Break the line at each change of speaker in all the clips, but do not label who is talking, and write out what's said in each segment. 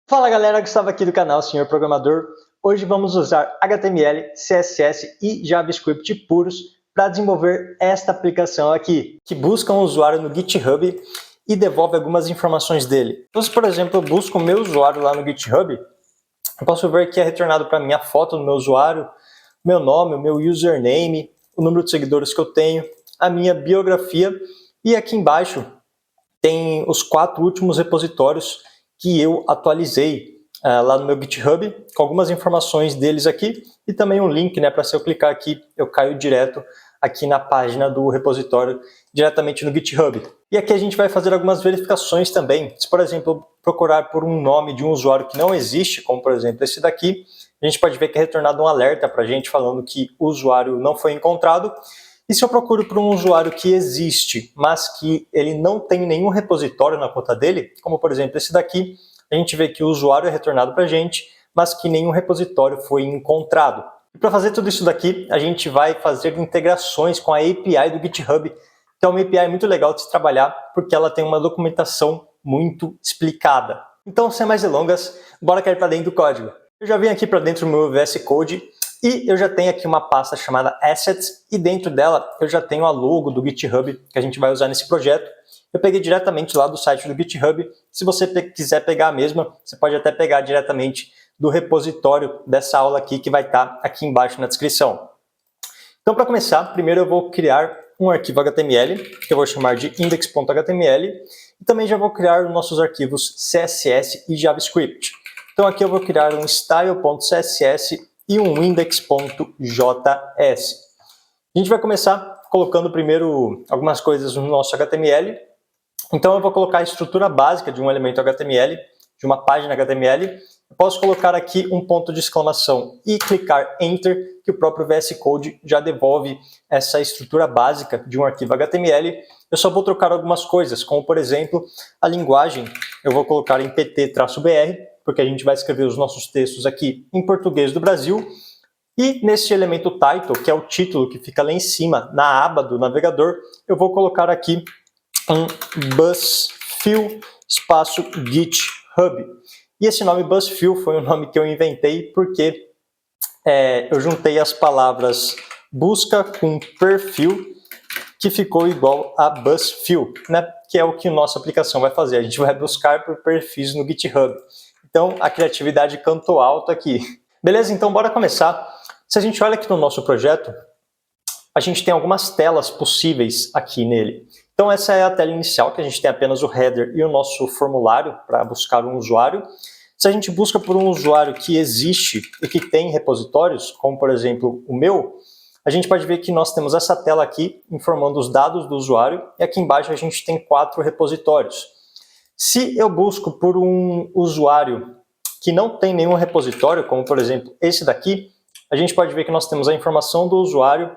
Fala galera, Gustavo aqui do canal Senhor Programador. Hoje vamos usar HTML, CSS e JavaScript puros para desenvolver esta aplicação aqui, que busca um usuário no GitHub e devolve algumas informações dele. Então, se por exemplo eu busco o meu usuário lá no GitHub, eu posso ver que é retornado para mim a foto do meu usuário, meu nome, o meu username, o número de seguidores que eu tenho, a minha biografia e aqui embaixo tem os 4 últimos repositórios que eu atualizei lá no meu GitHub, com algumas informações deles aqui e também um link, né, para se eu clicar aqui, eu caio direto aqui na página do repositório, diretamente no GitHub. E aqui a gente vai fazer algumas verificações também. Se, por exemplo, procurar por um nome de um usuário que não existe, como por exemplo esse daqui, a gente pode ver que é retornado um alerta para a gente falando que o usuário não foi encontrado. E se eu procuro por um usuário que existe, mas que ele não tem nenhum repositório na conta dele, como por exemplo esse daqui, a gente vê que o usuário é retornado para a gente, mas que nenhum repositório foi encontrado. E para fazer tudo isso daqui, a gente vai fazer integrações com a API do GitHub, que é uma API muito legal de se trabalhar, porque ela tem uma documentação muito explicada. Então, sem mais delongas, bora cair para dentro do código. Eu já vim aqui para dentro do meu VS Code, e eu já tenho aqui uma pasta chamada Assets, e dentro dela eu já tenho a logo do GitHub que a gente vai usar nesse projeto. Eu peguei diretamente lá do site do GitHub. Se você quiser pegar a mesma, você pode até pegar diretamente do repositório dessa aula aqui, que vai estar aqui embaixo na descrição. Então, para começar, primeiro eu vou criar um arquivo HTML, que eu vou chamar de index.html, e também já vou criar os nossos arquivos CSS e JavaScript. Então aqui eu vou criar um style.css e um index.js. A gente vai começar colocando primeiro algumas coisas no nosso HTML. Então eu vou colocar a estrutura básica de um elemento HTML, de uma página HTML. Eu posso colocar aqui um ponto de exclamação e clicar Enter, que o próprio VS Code já devolve essa estrutura básica de um arquivo HTML. Eu só vou trocar algumas coisas, como por exemplo, a linguagem. Eu vou colocar em pt-br, porque a gente vai escrever os nossos textos aqui em português do Brasil. E nesse elemento title, que é o título que fica lá em cima, na aba do navegador, eu vou colocar aqui um BuzzFill espaço GitHub. E esse nome BuzzFill foi um nome que eu inventei porque eu juntei as palavras busca com perfil, que ficou igual a BuzzFill, né? Que é o que a nossa aplicação vai fazer. A gente vai buscar por perfis no GitHub. Então, a criatividade cantou alto aqui. Beleza? Então, bora começar. Se a gente olha aqui no nosso projeto, a gente tem algumas telas possíveis aqui nele. Então, essa é a tela inicial, que a gente tem apenas o header e o nosso formulário para buscar um usuário. Se a gente busca por um usuário que existe e que tem repositórios, como por exemplo o meu, a gente pode ver que nós temos essa tela aqui informando os dados do usuário e aqui embaixo a gente tem 4 repositórios. Se eu busco por um usuário que não tem nenhum repositório, como por exemplo esse daqui, a gente pode ver que nós temos a informação do usuário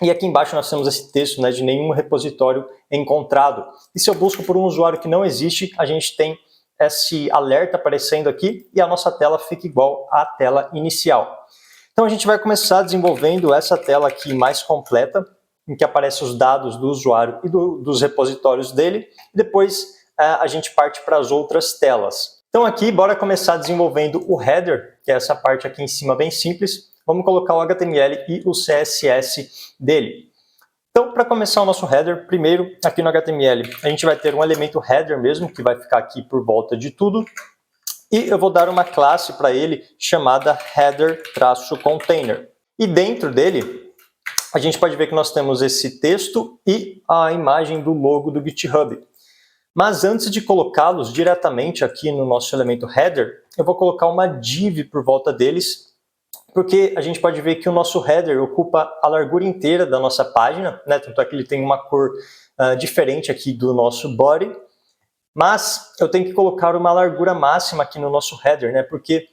e aqui embaixo nós temos esse texto, né, de nenhum repositório encontrado. E se eu busco por um usuário que não existe, a gente tem esse alerta aparecendo aqui e a nossa tela fica igual à tela inicial. Então a gente vai começar desenvolvendo essa tela aqui mais completa, em que aparecem os dados do usuário e dos repositórios dele. Depois a gente parte para as outras telas. Então aqui, bora começar desenvolvendo o header, que é essa parte aqui em cima bem simples. Vamos colocar o HTML e o CSS dele. Então, para começar o nosso header, primeiro, aqui no HTML, a gente vai ter um elemento header mesmo, que vai ficar aqui por volta de tudo. E eu vou dar uma classe para ele chamada header-container. E dentro dele, a gente pode ver que nós temos esse texto e a imagem do logo do GitHub. Mas antes de colocá-los diretamente aqui no nosso elemento header, eu vou colocar uma div por volta deles, porque a gente pode ver que o nosso header ocupa a largura inteira da nossa página, né? Tanto é que ele tem uma cor diferente aqui do nosso body, mas eu tenho que colocar uma largura máxima aqui no nosso header, né? Porque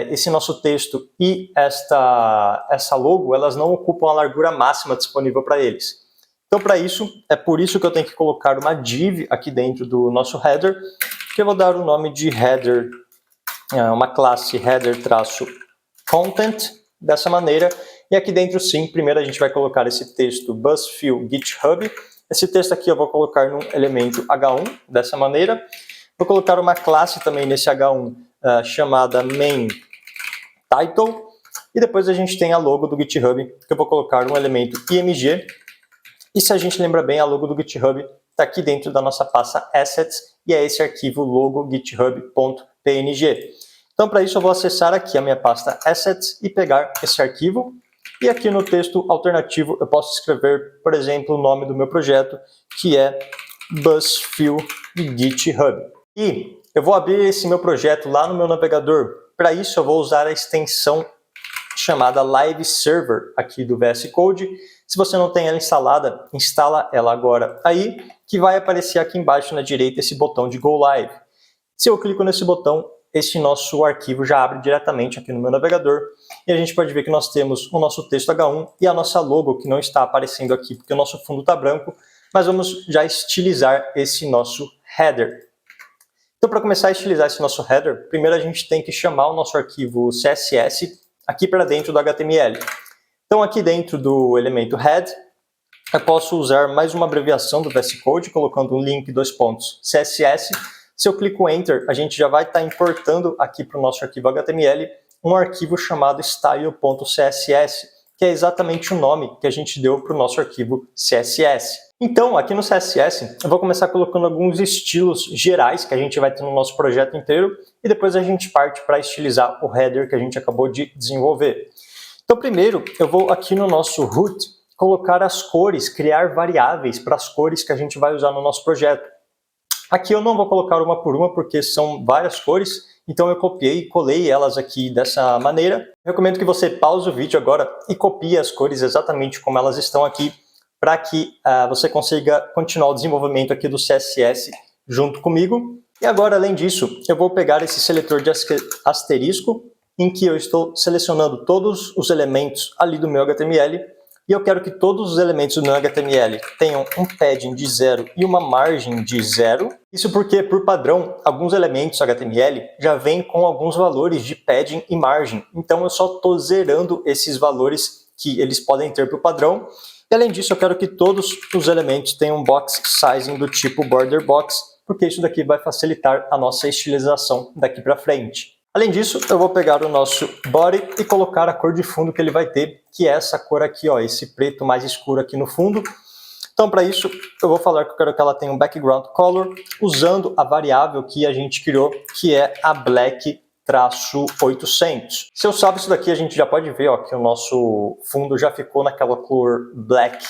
esse nosso texto e essa logo, elas não ocupam a largura máxima disponível para eles. Então, para isso, é por isso que eu tenho que colocar uma div aqui dentro do nosso header, que eu vou dar o nome de header, uma classe header-content, dessa maneira. E aqui dentro, sim, primeiro a gente vai colocar esse texto BuzzFill GitHub. Esse texto aqui eu vou colocar no elemento H1, dessa maneira. Vou colocar uma classe também nesse H1 chamada main title. E depois a gente tem a logo do GitHub, que eu vou colocar um elemento img. E se a gente lembra bem, a logo do GitHub está aqui dentro da nossa pasta assets, e é esse arquivo logo github.png. Então, para isso, eu vou acessar aqui a minha pasta assets e pegar esse arquivo. E aqui no texto alternativo, eu posso escrever, por exemplo, o nome do meu projeto, que é Busfill GitHub. E eu vou abrir esse meu projeto lá no meu navegador. Para isso, eu vou usar a extensão chamada Live Server aqui do VS Code. Se você não tem ela instalada, instala ela agora aí, que vai aparecer aqui embaixo na direita esse botão de Go Live. Se eu clico nesse botão, esse nosso arquivo já abre diretamente aqui no meu navegador, e a gente pode ver que nós temos o nosso texto H1 e a nossa logo, que não está aparecendo aqui porque o nosso fundo está branco, mas vamos já estilizar esse nosso header. Então, para começar a estilizar esse nosso header, primeiro a gente tem que chamar o nosso arquivo CSS aqui para dentro do HTML. Então, aqui dentro do elemento head, eu posso usar mais uma abreviação do VS Code, colocando um link, CSS. Se eu clico Enter, a gente já vai estar importando aqui para o nosso arquivo HTML um arquivo chamado style.css, que é exatamente o nome que a gente deu para o nosso arquivo CSS. Então, aqui no CSS, eu vou começar colocando alguns estilos gerais que a gente vai ter no nosso projeto inteiro, e depois a gente parte para estilizar o header que a gente acabou de desenvolver. Então, primeiro, eu vou aqui no nosso root colocar as cores, criar variáveis para as cores que a gente vai usar no nosso projeto. Aqui eu não vou colocar uma por uma porque são várias cores, então eu copiei e colei elas aqui dessa maneira. Eu recomendo que você pause o vídeo agora e copie as cores exatamente como elas estão aqui, para que você consiga continuar o desenvolvimento aqui do CSS junto comigo. E agora, além disso, eu vou pegar esse seletor de asterisco, em que eu estou selecionando todos os elementos ali do meu HTML, e eu quero que todos os elementos do meu HTML tenham um padding de 0 e uma margem de 0. Isso porque, por padrão, alguns elementos HTML já vêm com alguns valores de padding e margem. Então, eu só estou zerando esses valores que eles podem ter por padrão. E, além disso, eu quero que todos os elementos tenham box sizing do tipo border box, porque isso daqui vai facilitar a nossa estilização daqui para frente. Além disso, eu vou pegar o nosso body e colocar a cor de fundo que ele vai ter, que é essa cor aqui, ó, esse preto mais escuro aqui no fundo. Então, para isso, eu vou falar que eu quero que ela tenha um background color, usando a variável que a gente criou, que é a black-800. Se eu salvo isso daqui, a gente já pode ver, ó, que o nosso fundo já ficou naquela cor black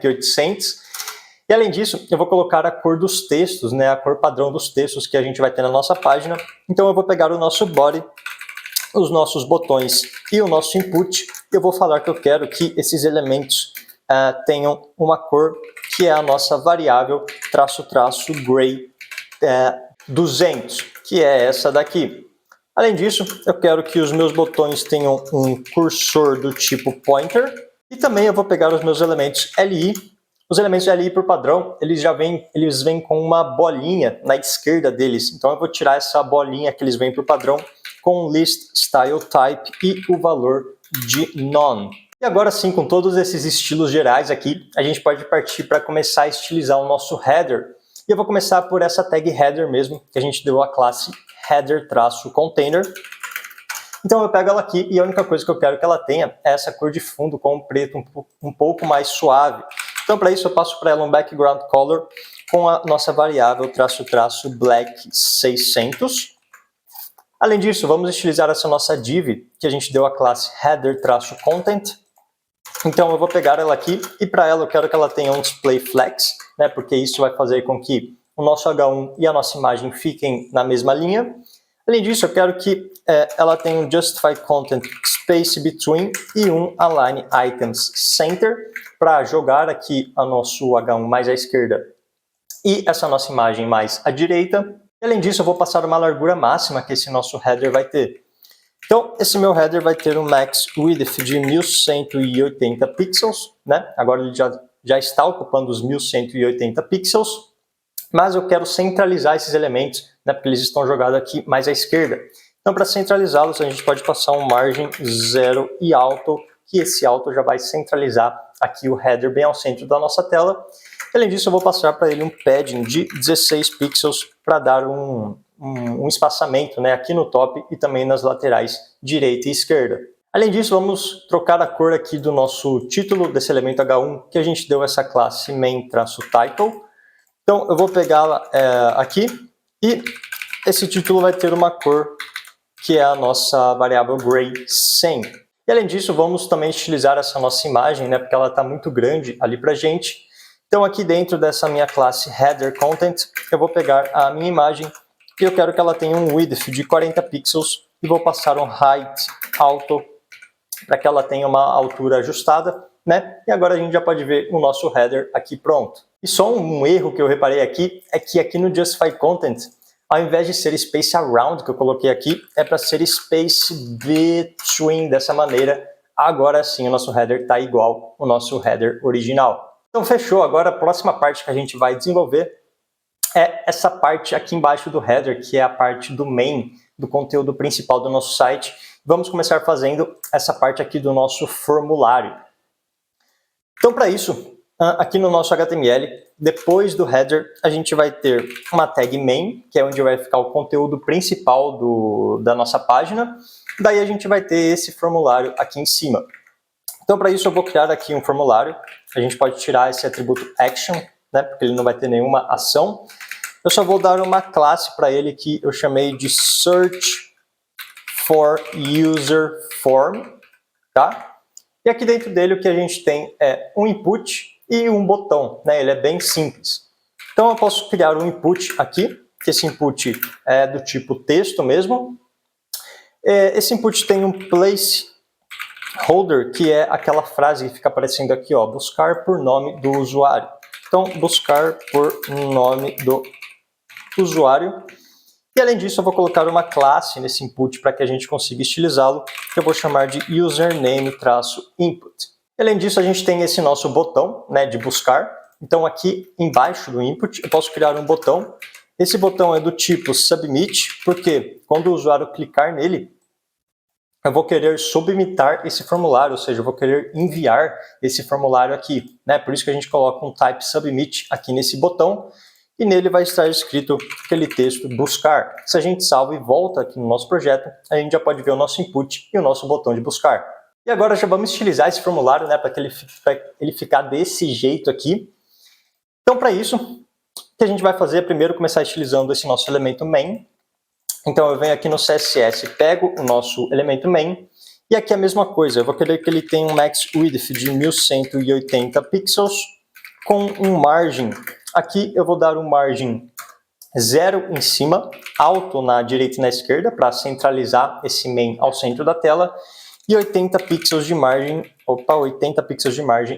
800. E além disso, eu vou colocar a cor dos textos, né, a cor padrão dos textos que a gente vai ter na nossa página. Então eu vou pegar o nosso body, os nossos botões e o nosso input. E eu vou falar que eu quero que esses elementos tenham uma cor que é a nossa variável --gray 200, que é essa daqui. Além disso, eu quero que os meus botões tenham um cursor do tipo pointer. E também eu vou pegar os meus elementos li. Os elementos LI por padrão, eles vêm com uma bolinha na esquerda deles. Então eu vou tirar essa bolinha que eles vêm por padrão com list style type e o valor de none. E agora sim, com todos esses estilos gerais aqui, a gente pode partir para começar a estilizar o nosso header. E eu vou começar por essa tag header mesmo, que a gente deu a classe header-container. Então eu pego ela aqui e a única coisa que eu quero que ela tenha é essa cor de fundo com um preto um pouco mais suave. Então, para isso, eu passo para ela um background color com a nossa variável --black600. Além disso, vamos estilizar essa nossa div, que a gente deu a classe header-content. Então, eu vou pegar ela aqui e para ela eu quero que ela tenha um display flex, né, porque isso vai fazer com que o nosso H1 e a nossa imagem fiquem na mesma linha. Além disso, eu quero que ela tenha um justify content space between e um align items center, para jogar aqui o nosso H1 mais à esquerda e essa nossa imagem mais à direita. E, além disso, eu vou passar uma largura máxima que esse nosso header vai ter. Então, esse meu header vai ter um max width de 1180 pixels, né? Agora ele já está ocupando os 1180 pixels, mas eu quero centralizar esses elementos, né? Porque eles estão jogados aqui mais à esquerda. Então, para centralizá-los, a gente pode passar um margem 0 e auto, que esse auto já vai centralizar aqui o header bem ao centro da nossa tela. Além disso, eu vou passar para ele um padding de 16 pixels para dar um um espaçamento, né, aqui no top e também nas laterais direita e esquerda. Além disso, vamos trocar a cor aqui do nosso título desse elemento H1, que a gente deu essa classe main-title. Então eu vou pegá-la aqui e esse título vai ter uma cor que é a nossa variável gray 100. E além disso, vamos também estilizar essa nossa imagem, né, porque ela está muito grande ali para a gente. Então aqui dentro dessa minha classe header content, eu vou pegar a minha imagem e eu quero que ela tenha um width de 40 pixels e vou passar um height alto para que ela tenha uma altura ajustada, né? E agora a gente já pode ver o nosso header aqui pronto. E só um erro que eu reparei aqui é que aqui no Justify Content, ao invés de ser space around que eu coloquei aqui, é para ser space between, dessa maneira. Agora sim o nosso header está igual ao nosso header original. Então fechou, agora a próxima parte que a gente vai desenvolver é essa parte aqui embaixo do header, que é a parte do main, do conteúdo principal do nosso site. Vamos começar fazendo essa parte aqui do nosso formulário. Então para isso, aqui no nosso HTML, depois do header, a gente vai ter uma tag main, que é onde vai ficar o conteúdo principal da nossa página. Daí a gente vai ter esse formulário aqui em cima. Então para isso eu vou criar aqui um formulário. A gente pode tirar esse atributo action, né, porque ele não vai ter nenhuma ação. Eu só vou dar uma classe para ele que eu chamei de search for user form, tá? E aqui dentro dele o que a gente tem é um input e um botão, né? Ele é bem simples. Então eu posso criar um input aqui, que esse input é do tipo texto mesmo. Esse input tem um placeholder, que é aquela frase que fica aparecendo aqui, ó, buscar por nome do usuário. Então, buscar por nome do usuário. E além disso, eu vou colocar uma classe nesse input para que a gente consiga estilizá-lo, que eu vou chamar de username-input. Além disso, a gente tem esse nosso botão, né, de buscar. Então aqui embaixo do input eu posso criar um botão. Esse botão é do tipo submit, porque quando o usuário clicar nele, eu vou querer submitar esse formulário, ou seja, eu vou querer enviar esse formulário aqui, né? Por isso que a gente coloca um type submit aqui nesse botão. E nele vai estar escrito aquele texto buscar. Se a gente salva e volta aqui no nosso projeto, a gente já pode ver o nosso input e o nosso botão de buscar. E agora já vamos estilizar esse formulário, né, para que ele ficar desse jeito aqui. Então para isso, o que a gente vai fazer é primeiro começar estilizando esse nosso elemento main. Então eu venho aqui no CSS, pego o nosso elemento main, e aqui a mesma coisa, eu vou querer que ele tenha um max width de 1180 pixels, com um margem. Aqui eu vou dar um margem 0 em cima, alto na direita e na esquerda, para centralizar esse main ao centro da tela, e 80 pixels de margem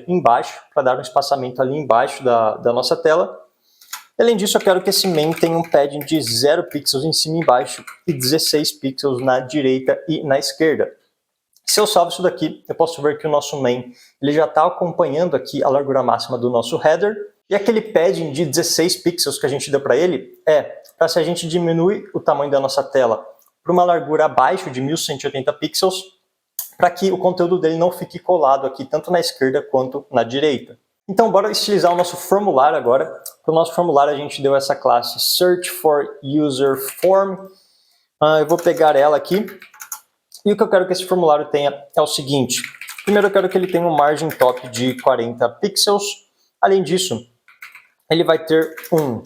embaixo, para dar um espaçamento ali embaixo da nossa tela. Além disso, eu quero que esse main tenha um padding de 0 pixels em cima e embaixo, e 16 pixels na direita e na esquerda. Se eu salvo isso daqui, eu posso ver que o nosso main ele já está acompanhando aqui a largura máxima do nosso header. E aquele padding de 16 pixels que a gente deu para ele para se a gente diminui o tamanho da nossa tela para uma largura abaixo de 1180 pixels, para que o conteúdo dele não fique colado aqui tanto na esquerda quanto na direita. Então bora estilizar o nosso formulário agora. Para o nosso formulário a gente deu essa classe search for user form. Eu vou pegar ela aqui. E o que eu quero que esse formulário tenha é o seguinte. Primeiro eu quero que ele tenha um margem top de 40 pixels. Além disso, ele vai ter um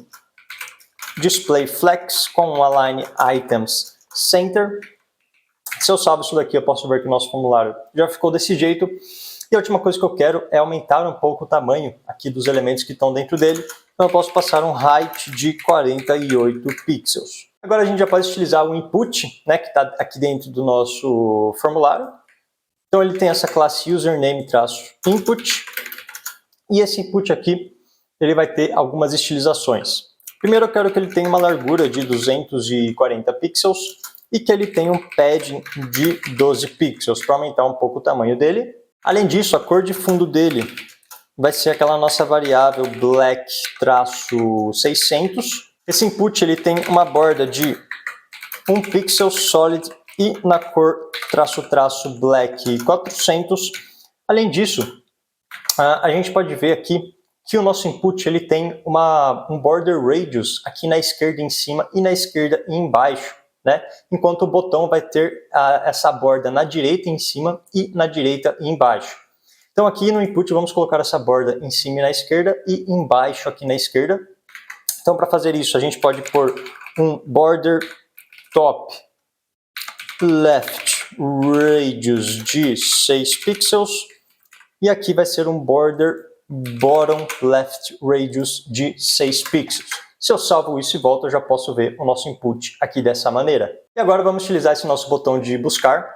display flex com um align items center. Se eu salvo isso daqui, eu posso ver que o nosso formulário já ficou desse jeito. E a última coisa que eu quero é aumentar um pouco o tamanho aqui dos elementos que estão dentro dele. Então eu posso passar um height de 48 pixels. Agora a gente já pode utilizar o input, né, que está aqui dentro do nosso formulário. Então ele tem essa classe username-input. E esse input aqui, ele vai ter algumas estilizações. Primeiro eu quero que ele tenha uma largura de 240 pixels e que ele tenha um padding de 12 pixels para aumentar um pouco o tamanho dele. Além disso, a cor de fundo dele vai ser aquela nossa variável black-600. Esse input ele tem uma borda de 1 pixel solid e na cor --black 400. Além disso, a gente pode ver aqui que o nosso input ele tem um border radius aqui na esquerda em cima e na esquerda e embaixo, né? Enquanto o botão vai ter essa borda na direita em cima e na direita e embaixo. Então aqui no input vamos colocar essa borda em cima e na esquerda e embaixo aqui na esquerda. Então para fazer isso a gente pode pôr um border top left radius de 6 pixels e aqui vai ser um border bottom left radius de 6 pixels. Se eu salvo isso e volto, eu já posso ver o nosso input aqui dessa maneira. E agora vamos utilizar esse nosso botão de buscar.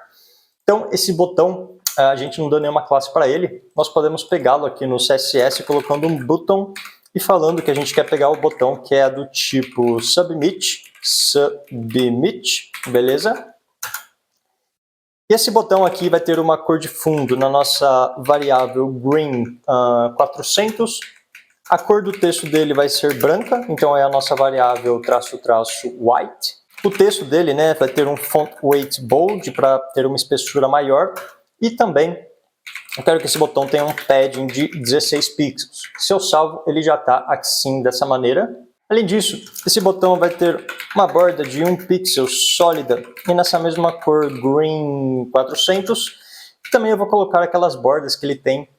Então esse botão, a gente não deu nenhuma classe para ele, nós podemos pegá-lo aqui no CSS colocando um button e falando que a gente quer pegar o botão que é do tipo submit, beleza? E esse botão aqui vai ter uma cor de fundo na nossa variável green 400. A cor do texto dele vai ser branca, então é a nossa variável --white. O texto dele, né, vai ter um font weight bold para ter uma espessura maior. E também eu quero que esse botão tenha um padding de 16 pixels. Se eu salvo, ele já está assim, dessa maneira. Além disso, esse botão vai ter uma borda de 1 pixel sólida e nessa mesma cor green 400. Também eu vou colocar aquelas bordas que ele tem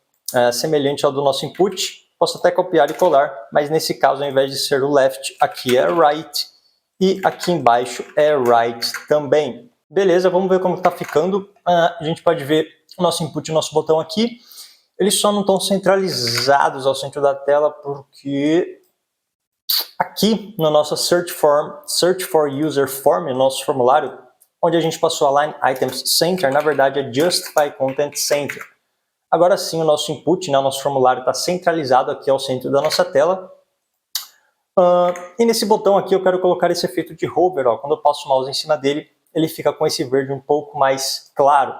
semelhante ao do nosso input. Posso até copiar e colar, mas nesse caso, ao invés de ser o left, aqui é right e aqui embaixo é right também. Beleza, vamos ver como está ficando. A gente pode ver o nosso input e o nosso botão aqui. Eles só não estão centralizados ao centro da tela porque aqui no nosso Search for User Form, nosso formulário, onde a gente passou a Line Items Center, na verdade é Justify Content Center. Agora sim o nosso input, né, o nosso formulário está centralizado aqui ao centro da nossa tela. E nesse botão aqui eu quero colocar esse efeito de hover, ó. Quando eu passo o mouse em cima dele, ele fica com esse verde um pouco mais claro.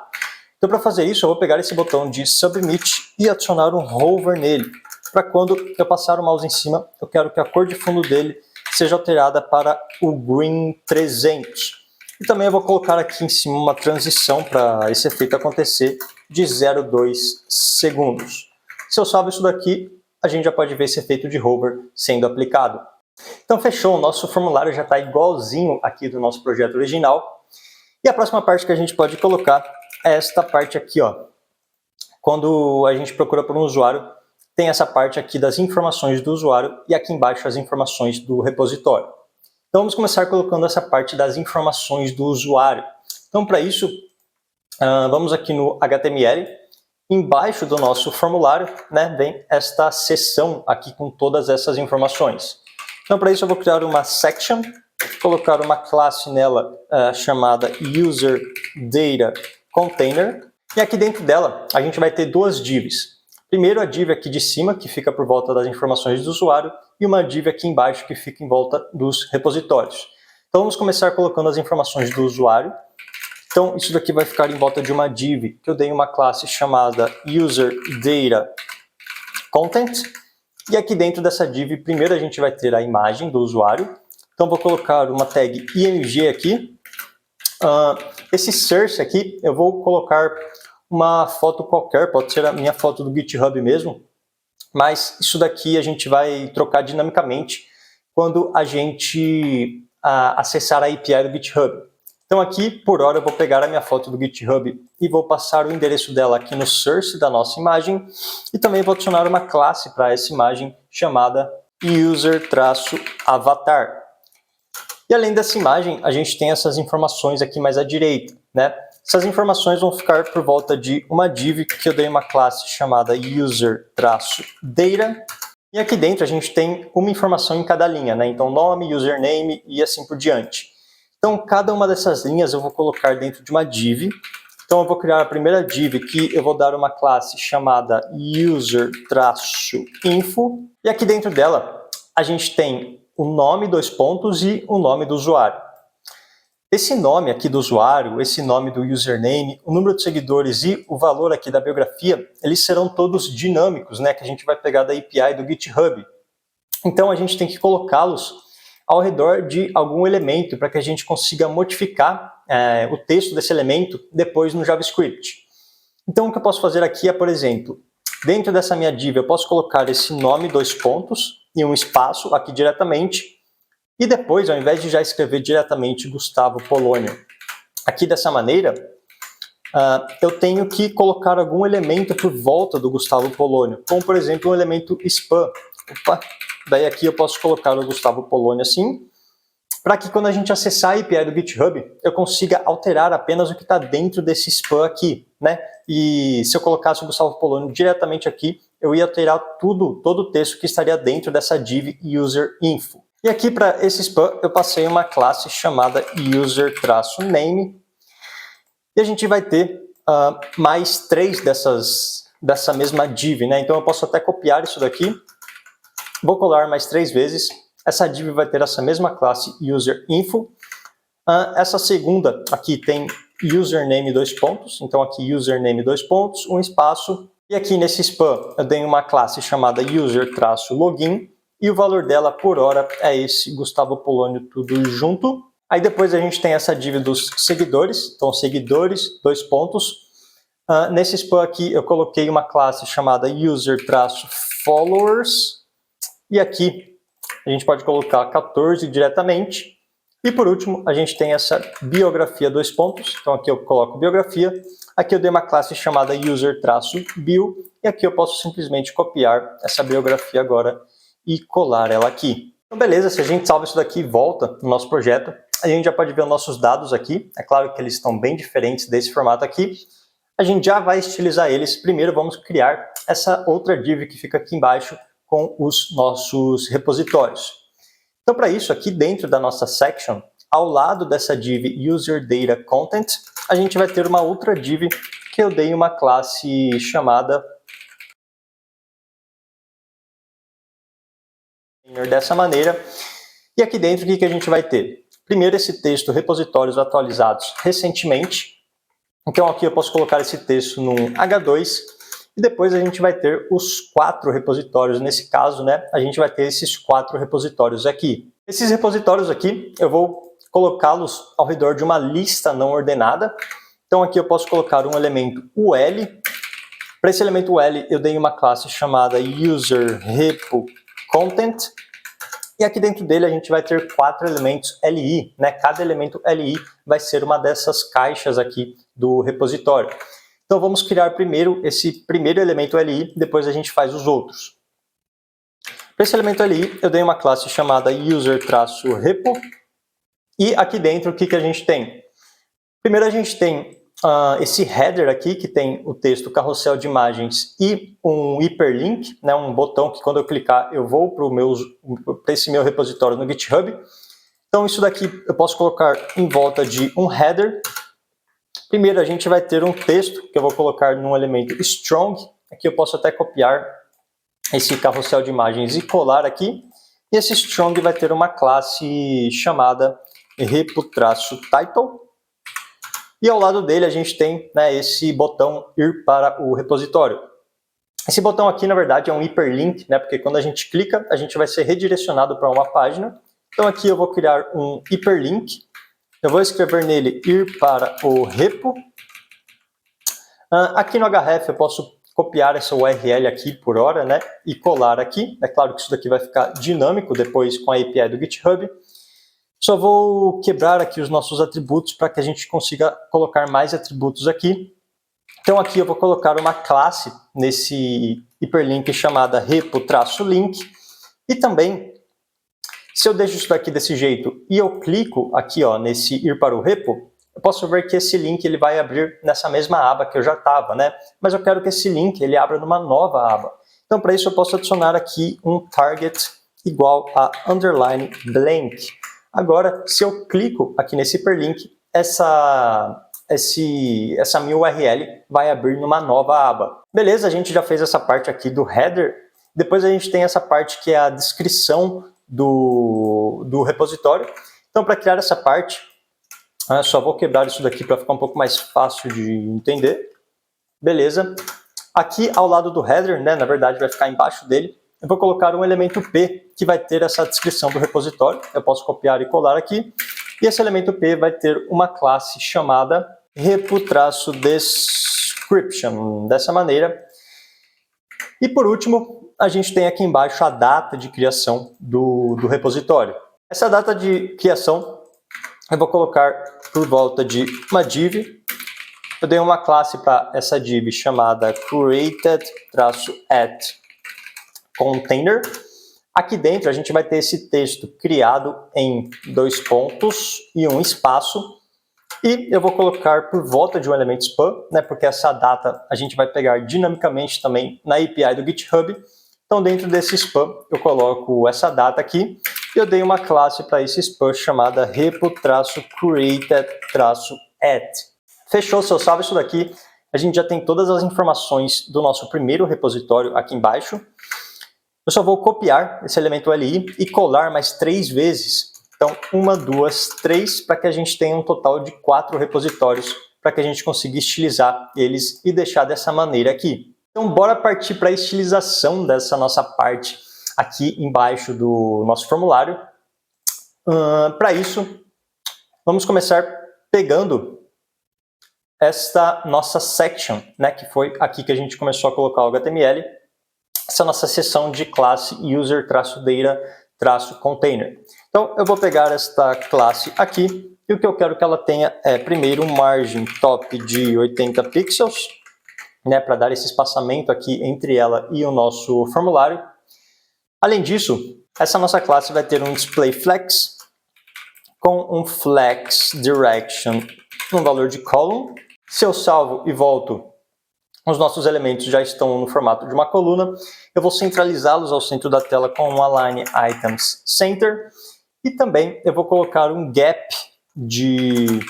Então para fazer isso eu vou pegar esse botão de Submit e adicionar um hover nele. Para quando eu passar o mouse em cima, eu quero que a cor de fundo dele seja alterada para o Green 300. E também eu vou colocar aqui em cima uma transição para esse efeito acontecer de 0,2 segundos. Se eu salvo isso daqui, a gente já pode ver esse efeito de hover sendo aplicado. Então fechou, o nosso formulário já está igualzinho aqui do nosso projeto original. E a próxima parte que a gente pode colocar é esta parte aqui, ó. Quando a gente procura por um usuário, tem essa parte aqui das informações do usuário e aqui embaixo as informações do repositório. Então vamos começar colocando essa parte das informações do usuário. Então para isso, vamos aqui no HTML, embaixo do nosso formulário, né, vem esta seção aqui com todas essas informações. Então para isso eu vou criar uma section, colocar uma classe nela chamada User Data Container, e aqui dentro dela a gente vai ter duas divs. Primeiro a div aqui de cima, que fica por volta das informações do usuário, e uma div aqui embaixo, que fica em volta dos repositórios. Então vamos começar colocando as informações do usuário. Então isso daqui vai ficar em volta de uma div, que eu dei uma classe chamada User Data Content. E aqui dentro dessa div, primeiro a gente vai ter a imagem do usuário. Então vou colocar uma tag img aqui. Esse source aqui, eu vou colocar uma foto qualquer, pode ser a minha foto do GitHub mesmo, mas isso daqui a gente vai trocar dinamicamente quando a gente acessar a API do GitHub. Então aqui, por hora, eu vou pegar a minha foto do GitHub e vou passar o endereço dela aqui no source da nossa imagem e também vou adicionar uma classe para essa imagem chamada user-avatar. E além dessa imagem, a gente tem essas informações aqui mais à direita, né? Essas informações vão ficar por volta de uma div que eu dei uma classe chamada user-data. E aqui dentro a gente tem uma informação em cada linha, né? Então nome, username e assim por diante. Então cada uma dessas linhas eu vou colocar dentro de uma div. Então eu vou criar a primeira div que eu vou dar uma classe chamada user-info. E aqui dentro dela a gente tem o nome, dois pontos, e o nome do usuário. Esse nome aqui do usuário, esse nome do username, o número de seguidores e o valor aqui da biografia, eles serão todos dinâmicos, né, que a gente vai pegar da API do GitHub. Então a gente tem que colocá-los ao redor de algum elemento para que a gente consiga modificar o texto desse elemento depois no JavaScript. Então o que eu posso fazer aqui é, por exemplo, Dentro dessa minha div eu posso colocar esse nome, dois pontos, e um espaço aqui diretamente. E depois, ao invés de já escrever diretamente Gustavo Polônio, aqui dessa maneira, eu tenho que colocar algum elemento por volta do Gustavo Polônio, como por exemplo um elemento spam. Opa, daí aqui eu posso colocar o Gustavo Polônio assim, para que quando a gente acessar a API do GitHub, eu consiga alterar apenas o que está dentro desse spam aqui, né? E se eu colocasse o Gustavo Polônio diretamente aqui, eu ia alterar todo o texto que estaria dentro dessa div user_info. E aqui para esse spam eu passei uma classe chamada user-name, e a gente vai ter mais 3 dessa mesma div, né? Então eu posso até copiar isso daqui, vou colar mais 3 vezes. Essa div vai ter essa mesma classe user_info. Essa segunda aqui tem username, dois pontos. Então aqui username, dois pontos, um espaço. E aqui nesse spam eu dei uma classe chamada user-login. E o valor dela por hora é esse Gustavo Polônio tudo junto. Aí depois a gente tem essa div dos seguidores. Então seguidores, dois pontos. Nesse spam aqui eu coloquei uma classe chamada user-followers. E aqui a gente pode colocar 14 diretamente. E por último, a gente tem essa biografia, dois pontos. Então aqui eu coloco biografia. Aqui eu dei uma classe chamada user-bio. E aqui eu posso simplesmente copiar essa biografia agora e colar ela aqui. Então beleza, se a gente salva isso daqui e volta no nosso projeto, a gente já pode ver os nossos dados aqui. É claro que eles estão bem diferentes desse formato aqui. A gente já vai estilizar eles. Primeiro vamos criar essa outra div que fica aqui embaixo, com os nossos repositórios. Então, para isso, aqui dentro da nossa section, ao lado dessa div user_data_content, a gente vai ter uma outra div que eu dei uma classe chamada dessa maneira. E aqui dentro, o que a gente vai ter? Primeiro, esse texto, repositórios atualizados recentemente. Então, aqui eu posso colocar esse texto num H2. E depois a gente vai ter os 4 repositórios. Nesse caso, né, a gente vai ter esses 4 repositórios aqui. Esses repositórios aqui, eu vou colocá-los ao redor de uma lista não ordenada. Então aqui eu posso colocar um elemento UL. Para esse elemento UL, eu dei uma classe chamada user_repo_content. E aqui dentro dele a gente vai ter 4 elementos LI. Né? Cada elemento LI vai ser uma dessas caixas aqui do repositório. Então vamos criar primeiro esse primeiro elemento LI, depois a gente faz os outros. Para esse elemento LI, eu dei uma classe chamada user-repo. E aqui dentro, o que a gente tem? Primeiro a gente tem esse header aqui, que tem o texto carrossel de imagens e um hyperlink, né, um botão que quando eu clicar eu vou para esse meu repositório no GitHub. Então isso daqui eu posso colocar em volta de um header. Primeiro a gente vai ter um texto que eu vou colocar num elemento strong. Aqui eu posso até copiar esse carrossel de imagens e colar aqui. E esse strong vai ter uma classe chamada repo-title. E ao lado dele a gente tem, né, esse botão ir para o repositório. Esse botão aqui na verdade é um hyperlink, né, porque quando a gente clica a gente vai ser redirecionado para uma página. Então aqui eu vou criar um hyperlink. Eu vou escrever nele ir para o repo. Aqui no href eu posso copiar essa URL aqui por hora, né, e colar aqui. É claro que isso daqui vai ficar dinâmico depois com a API do GitHub. Só vou quebrar aqui os nossos atributos para que a gente consiga colocar mais atributos aqui. Então aqui eu vou colocar uma classe nesse hiperlink chamada repo-link. E também, se eu deixo isso daqui desse jeito e eu clico aqui nesse ir para o repo, eu posso ver que esse link ele vai abrir nessa mesma aba que eu já estava, né? Mas eu quero que esse link ele abra numa nova aba. Então para isso eu posso adicionar aqui um target igual a underline blank. Agora, se eu clico aqui nesse hiperlink, essa minha URL vai abrir numa nova aba. Beleza, a gente já fez essa parte aqui do header. Depois a gente tem essa parte que é a descrição do repositório. Então, para criar essa parte, só vou quebrar isso daqui para ficar um pouco mais fácil de entender. Beleza. Aqui ao lado do header, né, na verdade vai ficar embaixo dele, eu vou colocar um elemento P que vai ter essa descrição do repositório. Eu posso copiar e colar aqui. E esse elemento P vai ter uma classe chamada repo-description. Dessa maneira. E por último, a gente tem aqui embaixo a data de criação do repositório. Essa data de criação eu vou colocar por volta de uma div. Eu dei uma classe para essa div chamada created-at-container. Aqui dentro a gente vai ter esse texto criado em 2 pontos e um espaço. E eu vou colocar por volta de um elemento span, né, porque essa data a gente vai pegar dinamicamente também na API do GitHub. Então dentro desse span eu coloco essa data aqui e eu dei uma classe para esse span chamada repo-created-at. Fechou, se eu salvo isso daqui, a gente já tem todas as informações do nosso primeiro repositório aqui embaixo. Eu só vou copiar esse elemento li e colar mais 3 vezes. Então, 1, 2, 3, para que a gente tenha um total de 4 repositórios, para que a gente consiga estilizar eles e deixar dessa maneira aqui. Então, bora partir para a estilização dessa nossa parte aqui embaixo do nosso formulário. Para isso, vamos começar pegando esta nossa section, né, que foi aqui que a gente começou a colocar o HTML, essa nossa seção de classe user-data-container. Então, eu vou pegar esta classe aqui, e o que eu quero que ela tenha é, primeiro, um margin top de 80 pixels, né, para dar esse espaçamento aqui entre ela e o nosso formulário. Além disso, essa nossa classe vai ter um display flex, com um flex direction no valor de column. Se eu salvo e volto, os nossos elementos já estão no formato de uma coluna. Eu vou centralizá-los ao centro da tela com um align items center. E também eu vou colocar um gap de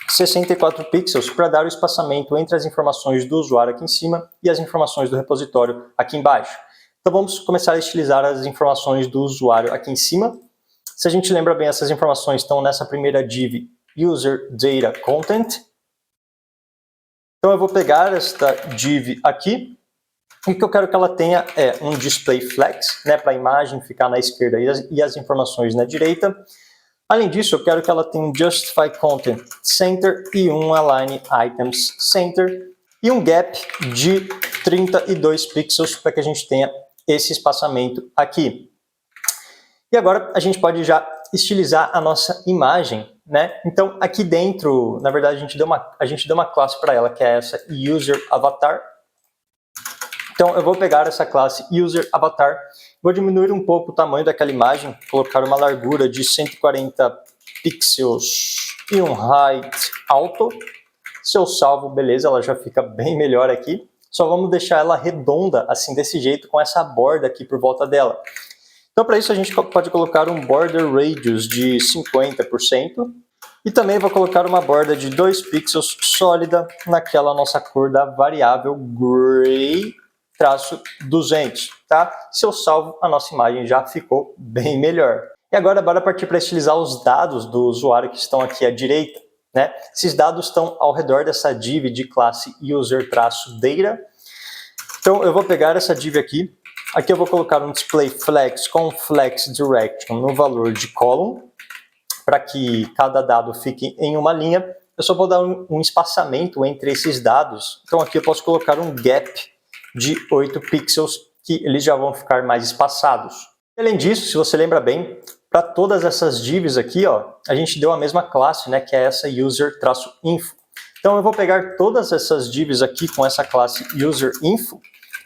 64 pixels para dar o espaçamento entre as informações do usuário aqui em cima e as informações do repositório aqui embaixo. Então vamos começar a estilizar as informações do usuário aqui em cima. Se a gente lembra bem, essas informações estão nessa primeira div user data content. Então eu vou pegar esta div aqui, e o que eu quero que ela tenha é um display flex, né, para a imagem ficar na esquerda e as informações na direita. Além disso, eu quero que ela tenha um justify content center e um align items center e um gap de 32 pixels para que a gente tenha esse espaçamento aqui. E agora a gente pode já estilizar a nossa imagem, né? Então aqui dentro, na verdade, a gente deu uma classe para ela, que é essa user_avatar. Então eu vou pegar essa classe user_avatar, vou diminuir um pouco o tamanho daquela imagem, colocar uma largura de 140 pixels e um height alto. Se eu salvo, beleza, ela já fica bem melhor aqui. Só vamos deixar ela redonda, assim, desse jeito, com essa borda aqui por volta dela. Então, para isso, a gente pode colocar um border radius de 50%. E também vou colocar uma borda de 2 pixels sólida naquela nossa cor da variável gray-200, tá? Se eu salvo, a nossa imagem já ficou bem melhor. E agora, bora partir para estilizar os dados do usuário que estão aqui à direita, né? Esses dados estão ao redor dessa div de classe user-data. Então, eu vou pegar essa div aqui. Aqui eu vou colocar um display flex com flex direction no valor de column, para que cada dado fique em uma linha. Eu só vou dar um espaçamento entre esses dados. Então aqui eu posso colocar um gap de 8 pixels, que eles já vão ficar mais espaçados. Além disso, se você lembra bem, para todas essas divs aqui, ó, a gente deu a mesma classe, né, que é essa user-info. Então eu vou pegar todas essas divs aqui com essa classe user-info,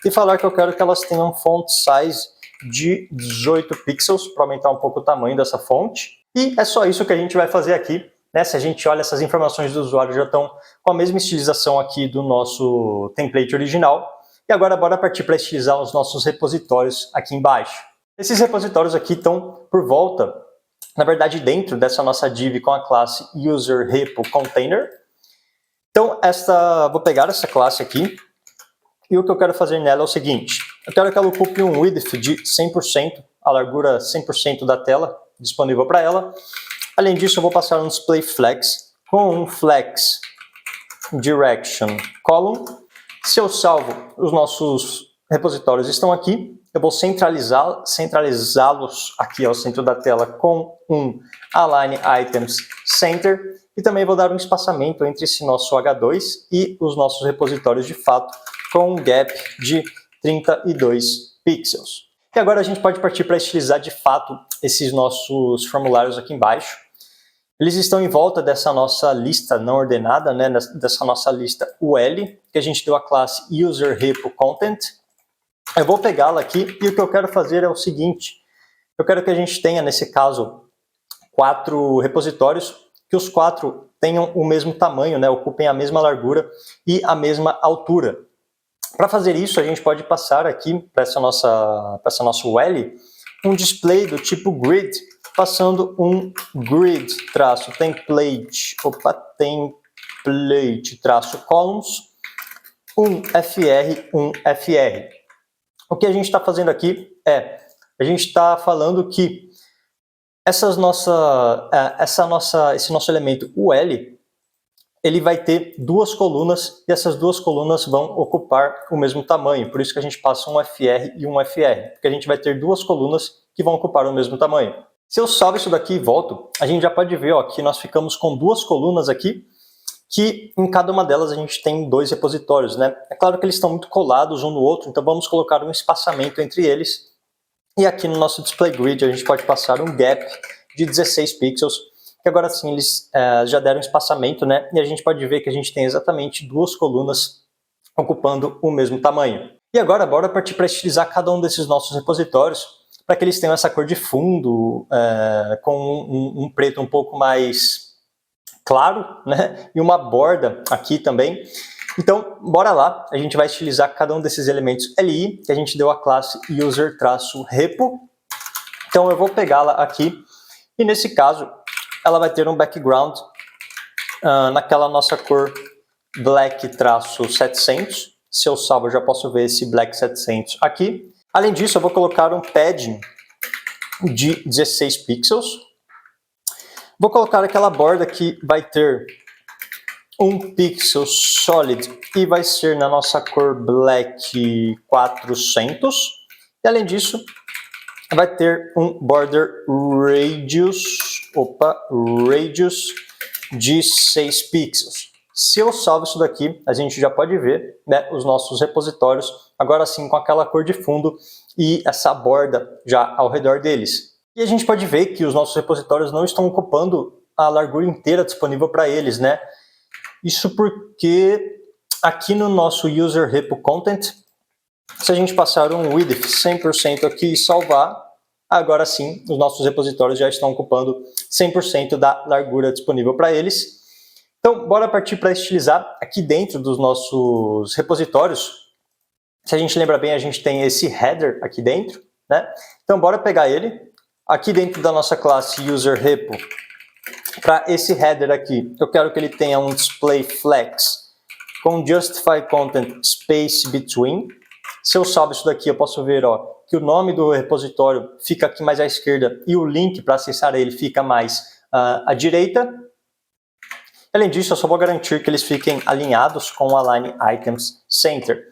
e falar que eu quero que elas tenham font size de 18 pixels, para aumentar um pouco o tamanho dessa fonte. E é só isso que a gente vai fazer aqui, né? Se a gente olha, essas informações do usuário já estão com a mesma estilização aqui do nosso template original. E agora bora partir para estilizar os nossos repositórios aqui embaixo. Esses repositórios aqui estão por volta, na verdade dentro dessa nossa div com a classe user_repo_container. Então vou pegar essa classe aqui, e o que eu quero fazer nela é o seguinte: eu quero que ela ocupe um width de 100%, a largura 100% da tela disponível para ela. Além disso, eu vou passar um display flex com um flex direction column. Se eu salvo, os nossos repositórios estão aqui. Eu vou centralizá-los aqui ao centro da tela com um align items center. E também vou dar um espaçamento entre esse nosso H2 e os nossos repositórios de fato, com um gap de 32 pixels. E agora a gente pode partir para estilizar de fato esses nossos formulários aqui embaixo. Eles estão em volta dessa nossa lista não ordenada, né, dessa nossa lista UL, que a gente deu a classe UserRepoContent. Eu vou pegá-la aqui e o que eu quero fazer é o seguinte. Eu quero que a gente tenha, nesse caso, 4 repositórios, que os 4 tenham o mesmo tamanho, né, ocupem a mesma largura e a mesma altura. Para fazer isso, a gente pode passar aqui para essa nossa UL um display do tipo grid, passando um grid-template-columns, um FR. O que a gente está fazendo aqui é, a gente está falando que esse nosso elemento UL, ele vai ter 2 colunas e essas 2 colunas vão ocupar o mesmo tamanho. Por isso que a gente passa um FR e um FR, porque a gente vai ter 2 colunas que vão ocupar o mesmo tamanho. Se eu salvo isso daqui e volto, a gente já pode ver ó, que nós ficamos com 2 colunas aqui, que em cada uma delas a gente tem 2 repositórios, né? É claro que eles estão muito colados um no outro, então vamos colocar um espaçamento entre eles. E aqui no nosso display grid a gente pode passar um gap de 16 pixels, que agora sim eles já deram espaçamento, né? E a gente pode ver que a gente tem exatamente 2 colunas ocupando o mesmo tamanho. E agora bora partir para estilizar cada um desses nossos repositórios, para que eles tenham essa cor de fundo, com um preto um pouco mais claro, né? E uma borda aqui também. Então, bora lá, a gente vai estilizar cada um desses elementos LI, que a gente deu a classe user-repo. Então eu vou pegá-la aqui, e nesse caso, ela vai ter um background naquela nossa cor black-700. Se eu salvo, eu já posso ver esse black 700 aqui. Além disso, eu vou colocar um padding de 16 pixels. Vou colocar aquela borda que vai ter 1 pixel solid e vai ser na nossa cor black 400. E além disso, vai ter um border radius de 6 pixels. Se eu salvo isso daqui, a gente já pode ver, né, os nossos repositórios, agora sim com aquela cor de fundo e essa borda já ao redor deles. E a gente pode ver que os nossos repositórios não estão ocupando a largura inteira disponível para eles, né? Isso porque aqui no nosso UserRepoContent, se a gente passar um width 100% aqui e salvar, agora sim os nossos repositórios já estão ocupando 100% da largura disponível para eles. Então, bora partir para estilizar aqui dentro dos nossos repositórios. Se a gente lembra bem, a gente tem esse header aqui dentro, né? Então, bora pegar ele. Aqui dentro da nossa classe UserRepo, para esse header aqui, eu quero que ele tenha um display flex com justify content space between. Se eu salvo isso daqui, eu posso ver ó, que o nome do repositório fica aqui mais à esquerda e o link para acessar ele fica mais à direita. Além disso, eu só vou garantir que eles fiquem alinhados com o Align Items Center.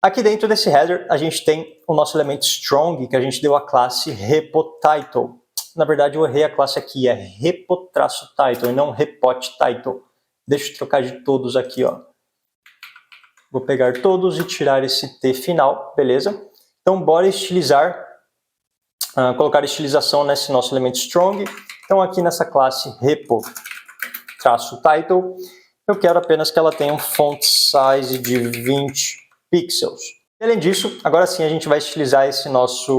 Aqui dentro desse header, a gente tem o nosso elemento strong, que a gente deu a classe repo_title. Na verdade, eu errei a classe aqui, é repo_title e não repot_title. Deixa eu trocar de todos aqui, ó. Vou pegar todos e tirar esse T final, beleza? Então, bora estilizar, colocar estilização nesse nosso elemento strong. Então, aqui nessa classe repo_title, eu quero apenas que ela tenha um font size de 20 pixels. E, além disso, agora sim a gente vai estilizar essa nossa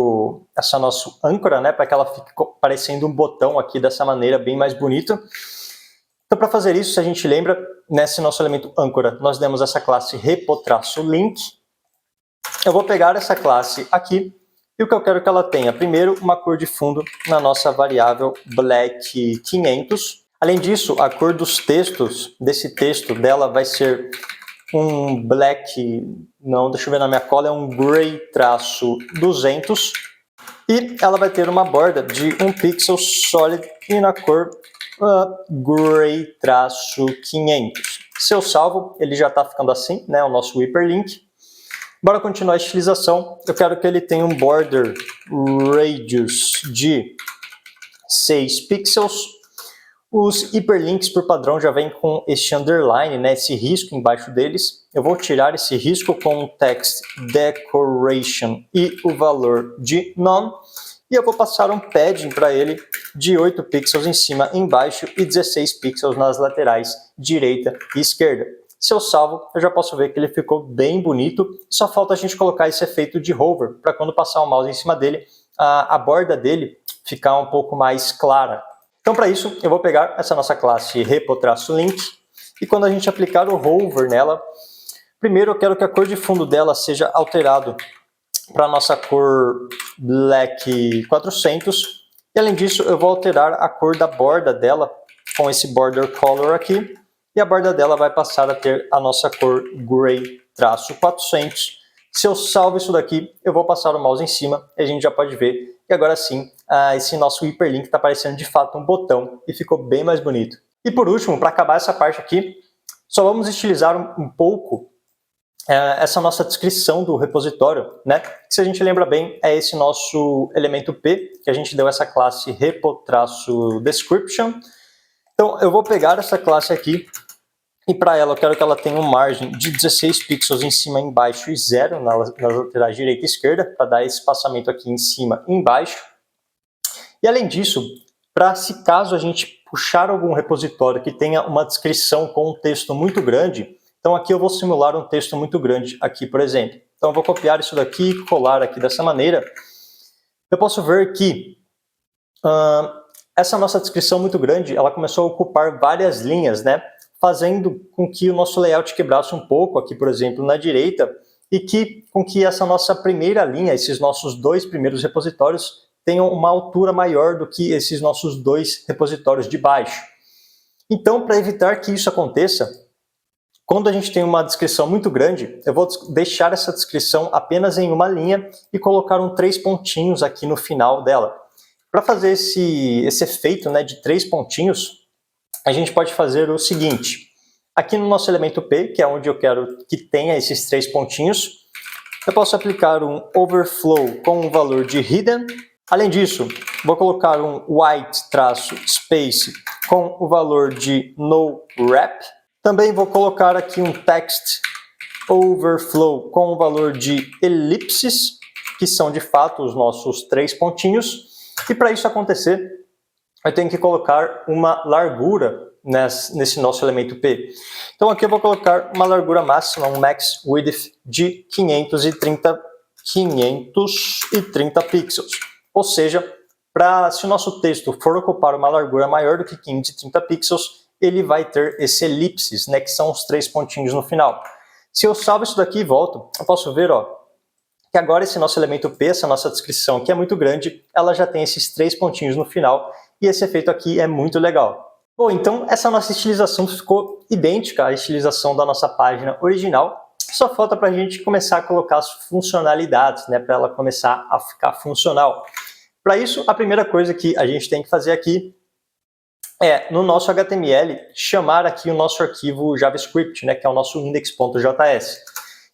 âncora, né, para que ela fique parecendo um botão aqui dessa maneira, bem mais bonita. Então, para fazer isso, se a gente lembra, nesse nosso elemento âncora, nós demos essa classe repo_link. Eu vou pegar essa classe aqui e o que eu quero que ela tenha, primeiro, uma cor de fundo na nossa variável black 500. Além disso, a cor dos textos, desse texto dela vai ser um black, não, deixa eu ver na minha cola, é um gray-200. E ela vai ter uma borda de 1 pixel solid e na cor gray-500. Se eu salvo, ele já está ficando assim, né, o nosso hyperlink. Bora continuar a estilização. Eu quero que ele tenha um border radius de 6 pixels, Os hiperlinks, por padrão, já vem com este underline, né, esse risco embaixo deles. Eu vou tirar esse risco com o text decoration e o valor de none. E eu vou passar um padding para ele de 8 pixels em cima e embaixo e 16 pixels nas laterais direita e esquerda. Se eu salvo, eu já posso ver que ele ficou bem bonito. Só falta a gente colocar esse efeito de hover, para quando passar o mouse em cima dele, a borda dele ficar um pouco mais clara. Então, para isso, eu vou pegar essa nossa classe repo-link, e quando a gente aplicar o hover nela, primeiro eu quero que a cor de fundo dela seja alterado para a nossa cor Black 400, e além disso, eu vou alterar a cor da borda dela com esse border color aqui, e a borda dela vai passar a ter a nossa cor Gray-400. Se eu salvo isso daqui, eu vou passar o mouse em cima e a gente já pode ver que agora sim, esse nosso hiperlink está parecendo de fato um botão e ficou bem mais bonito. E por último, para acabar essa parte aqui, só vamos estilizar um pouco essa nossa descrição do repositório, né? Que, se a gente lembra bem, é esse nosso elemento P, que a gente deu essa classe repo-description. Então eu vou pegar essa classe aqui, e para ela eu quero que ela tenha uma margem de 16 pixels em cima e embaixo e 0 nas laterais direita e esquerda, para dar esse espaçamento aqui em cima e embaixo. E além disso, para se caso a gente puxar algum repositório que tenha uma descrição com um texto muito grande, então aqui eu vou simular um texto muito grande aqui, por exemplo. Então eu vou copiar isso daqui e colar aqui dessa maneira. Eu posso ver que essa nossa descrição muito grande, ela começou a ocupar várias linhas, né? Fazendo com que o nosso layout quebrasse um pouco aqui, por exemplo, na direita, e com que essa nossa primeira linha, esses nossos 2 primeiros repositórios, tenham uma altura maior do que esses nossos 2 repositórios de baixo. Então, para evitar que isso aconteça, quando a gente tem uma descrição muito grande, eu vou deixar essa descrição apenas em uma linha e colocar 3 pontinhos aqui no final dela. Para fazer esse efeito, né, de 3 pontinhos, a gente pode fazer o seguinte: aqui no nosso elemento P, que é onde eu quero que tenha esses 3 pontinhos, eu posso aplicar um overflow com o valor de hidden. Além disso, vou colocar um white-space com o valor de no-wrap. Também vou colocar aqui um text overflow com o valor de elipses, que são de fato os nossos 3 pontinhos. E para isso acontecer, eu tenho que colocar uma largura nesse nosso elemento P. Então aqui eu vou colocar uma largura máxima, um max width de 530 pixels. Ou seja, se o nosso texto for ocupar uma largura maior do que 530 pixels, ele vai ter esse elipses, né, que são os 3 pontinhos no final. Se eu salvo isso daqui e volto, eu posso ver, que agora esse nosso elemento P, essa nossa descrição, que é muito grande, ela já tem esses 3 pontinhos no final, e esse efeito aqui é muito legal. Bom, então essa nossa estilização ficou idêntica à estilização da nossa página original. Só falta para a gente começar a colocar as funcionalidades, né, para ela começar a ficar funcional. Para isso, a primeira coisa que a gente tem que fazer aqui é, no nosso HTML, chamar aqui o nosso arquivo JavaScript, né, que é o nosso index.js.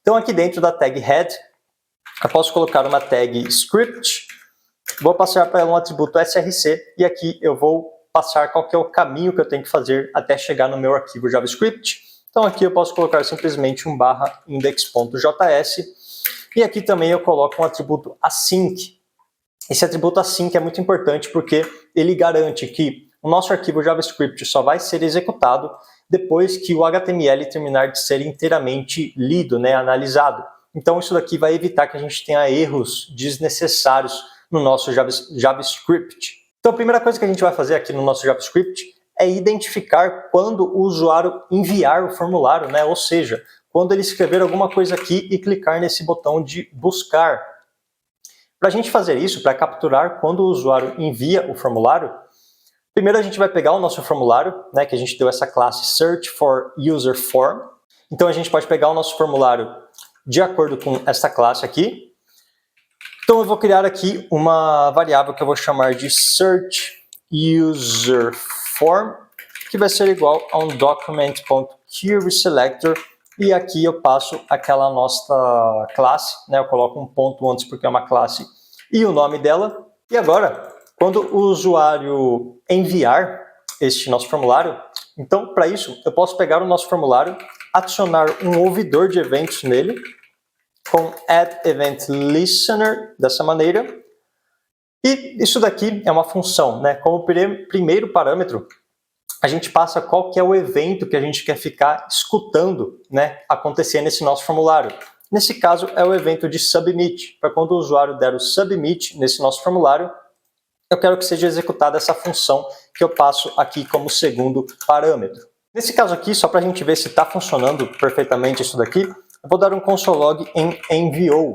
Então aqui dentro da tag head, eu posso colocar uma tag script, vou passar para ela um atributo src, e aqui eu vou passar qual que é o caminho que eu tenho que fazer até chegar no meu arquivo JavaScript. Então aqui eu posso colocar simplesmente um /index.js, e aqui também eu coloco um atributo async. Esse atributo async é muito importante porque ele garante que o nosso arquivo JavaScript só vai ser executado depois que o HTML terminar de ser inteiramente lido, né, analisado. Então isso daqui vai evitar que a gente tenha erros desnecessários no nosso JavaScript. Então a primeira coisa que a gente vai fazer aqui no nosso JavaScript é identificar quando o usuário enviar o formulário, né? Ou seja, quando ele escrever alguma coisa aqui e clicar nesse botão de buscar. Para a gente fazer isso, para capturar quando o usuário envia o formulário, primeiro a gente vai pegar o nosso formulário, né, que a gente deu essa classe Search for User Form. Então a gente pode pegar o nosso formulário de acordo com essa classe aqui. Então eu vou criar aqui uma variável que eu vou chamar de Search User Form, que vai ser igual a um document.querySelector, e aqui eu passo aquela nossa classe, né, eu coloco um ponto antes porque é uma classe, e o nome dela. E agora, quando o usuário enviar, este nosso formulário. Então, para isso, eu posso pegar o nosso formulário, adicionar um ouvidor de eventos nele, com add event listener, dessa maneira. E isso daqui é uma função, né? Como primeiro parâmetro, a gente passa qual que é o evento que a gente quer ficar escutando, né, acontecer nesse nosso formulário. Nesse caso, é o evento de submit. Para quando o usuário der o submit nesse nosso formulário, eu quero que seja executada essa função que eu passo aqui como segundo parâmetro. Nesse caso aqui, só para a gente ver se está funcionando perfeitamente isso daqui, eu vou dar um console log em enviou.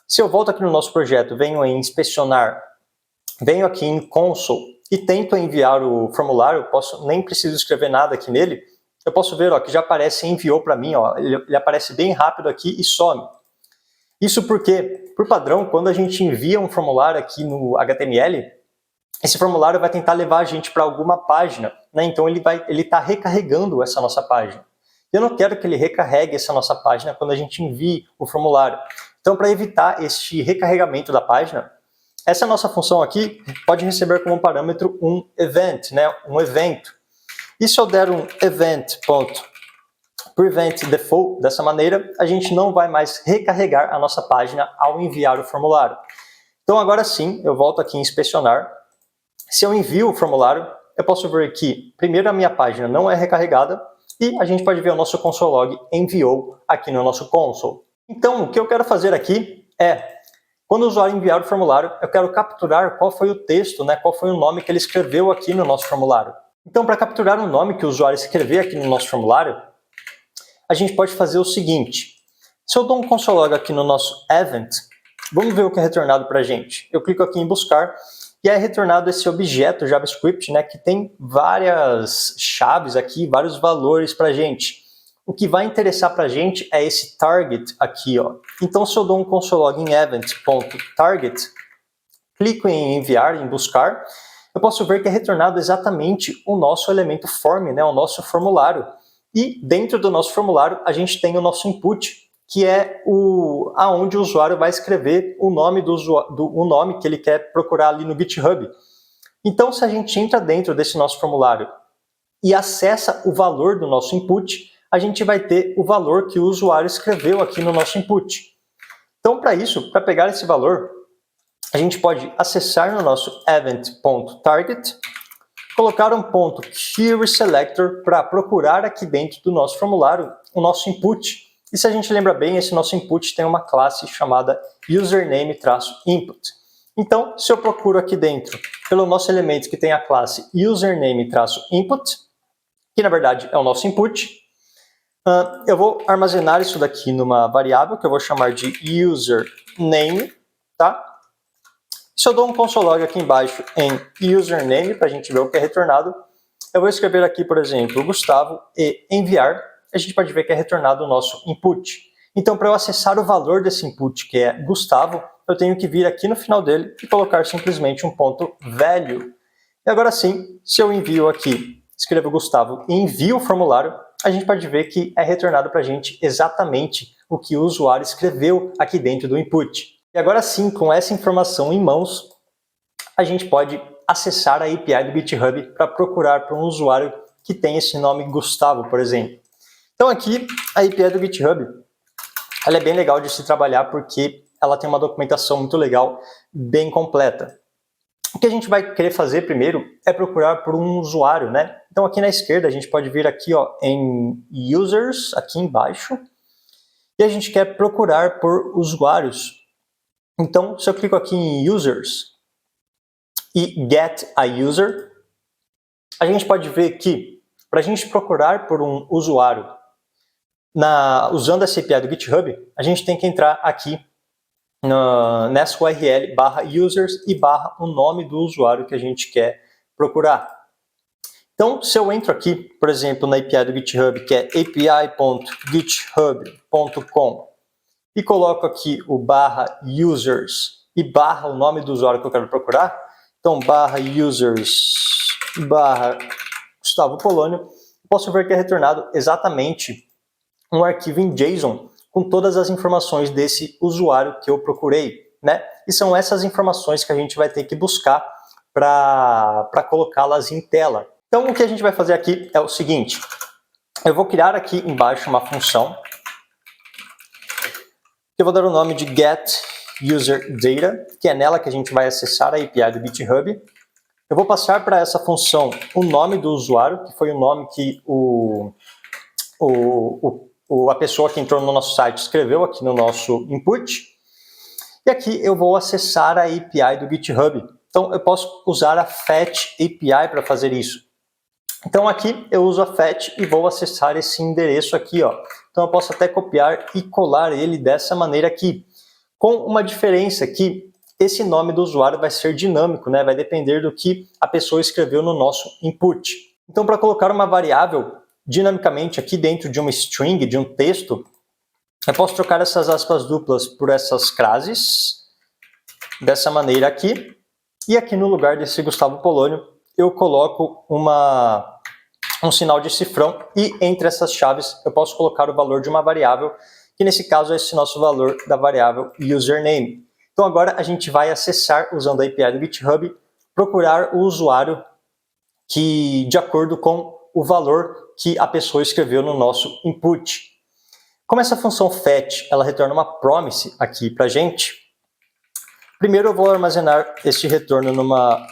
Se eu volto aqui no nosso projeto, venho em inspecionar, venho aqui em console e tento enviar o formulário, nem preciso escrever nada aqui nele, eu posso ver ó, que já aparece enviou para mim, ó, ele aparece bem rápido aqui e some. Isso porque, por padrão, quando a gente envia um formulário aqui no HTML, esse formulário vai tentar levar a gente para alguma página, né? Então ele está recarregando essa nossa página. Eu não quero que ele recarregue essa nossa página quando a gente envie o formulário. Então, para evitar este recarregamento da página, essa nossa função aqui pode receber como parâmetro um event, né? Um evento. E se eu der um event.preventDefault, dessa maneira, a gente não vai mais recarregar a nossa página ao enviar o formulário. Então agora sim, eu volto aqui em inspecionar. Se eu envio o formulário, eu posso ver que primeiro a minha página não é recarregada e a gente pode ver o nosso console log enviou aqui no nosso console. Então o que eu quero fazer aqui é, quando o usuário enviar o formulário, eu quero capturar qual foi o texto, né, qual foi o nome que ele escreveu aqui no nosso formulário. Então, para capturar o nome que o usuário escreveu aqui no nosso formulário, a gente pode fazer o seguinte. Se eu dou um console log aqui no nosso event, vamos ver o que é retornado para a gente. Eu clico aqui em buscar e é retornado esse objeto JavaScript, né, que tem várias chaves aqui, vários valores para a gente. O que vai interessar para a gente é esse target aqui, ó. Então, se eu dou um console log em event.target, clico em enviar, em buscar, eu posso ver que é retornado exatamente o nosso elemento form, né, o nosso formulário. E dentro do nosso formulário, a gente tem o nosso input, que é aonde o usuário vai escrever o nome o nome que ele quer procurar ali no GitHub. Então, se a gente entra dentro desse nosso formulário e acessa o valor do nosso input, a gente vai ter o valor que o usuário escreveu aqui no nosso input. Então, para isso, para pegar esse valor, a gente pode acessar no nosso event.target, colocar um ponto querySelector para procurar aqui dentro do nosso formulário o nosso input. E se a gente lembra bem, esse nosso input tem uma classe chamada username-input. Então, se eu procuro aqui dentro pelo nosso elemento que tem a classe username-input, que na verdade é o nosso input, eu vou armazenar isso daqui numa variável que eu vou chamar de username, tá? Se eu dou um console log aqui embaixo em username, para a gente ver o que é retornado, eu vou escrever aqui, por exemplo, Gustavo e enviar, a gente pode ver que é retornado o nosso input. Então, para eu acessar o valor desse input, que é Gustavo, eu tenho que vir aqui no final dele e colocar simplesmente um ponto value. E agora sim, se eu envio aqui, escrevo Gustavo e envio o formulário, a gente pode ver que é retornado para a gente exatamente o que o usuário escreveu aqui dentro do input. E agora sim, com essa informação em mãos, a gente pode acessar a API do GitHub para procurar por um usuário que tem esse nome Gustavo, por exemplo. Então aqui, a API do GitHub, ela é bem legal de se trabalhar porque ela tem uma documentação muito legal, bem completa. O que a gente vai querer fazer primeiro é procurar por um usuário, né? Então aqui na esquerda a gente pode vir aqui ó, em Users, aqui embaixo, e a gente quer procurar por usuários. Então, se eu clico aqui em Users e Get a User, a gente pode ver que para a gente procurar por um usuário usando essa API do GitHub, a gente tem que entrar aqui nessa URL /users e / o nome do usuário que a gente quer procurar. Então, se eu entro aqui, por exemplo, na API do GitHub, que é api.github.com, e coloco aqui o /users e / o nome do usuário que eu quero procurar, então /users /Gustavo Polônio, posso ver que é retornado exatamente um arquivo em JSON com todas as informações desse usuário que eu procurei, né? E são essas informações que a gente vai ter que buscar para colocá-las em tela. Então, o que a gente vai fazer aqui é o seguinte. Eu vou criar aqui embaixo uma função. Eu vou dar o nome de getUserData, que é nela que a gente vai acessar a API do GitHub. Eu vou passar para essa função o nome do usuário, que foi o nome que a pessoa que entrou no nosso site escreveu aqui no nosso input. E aqui eu vou acessar a API do GitHub. Então, eu posso usar a Fetch API para fazer isso. Então, aqui eu uso a Fetch e vou acessar esse endereço aqui, ó. Então, eu posso até copiar e colar ele dessa maneira aqui. Com uma diferença que esse nome do usuário vai ser dinâmico, né? Vai depender do que a pessoa escreveu no nosso input. Então, para colocar uma variável dinamicamente aqui dentro de uma string, de um texto, eu posso trocar essas aspas duplas por essas crases, dessa maneira aqui. E aqui no lugar desse Gustavo Polônio, eu coloco um sinal de cifrão e entre essas chaves eu posso colocar o valor de uma variável, que nesse caso é esse nosso valor da variável username. Então agora a gente vai acessar, usando a API do GitHub, procurar o usuário que de acordo com o valor que a pessoa escreveu no nosso input. Como essa função fetch, ela retorna uma promise aqui para a gente, primeiro eu vou armazenar este retorno numa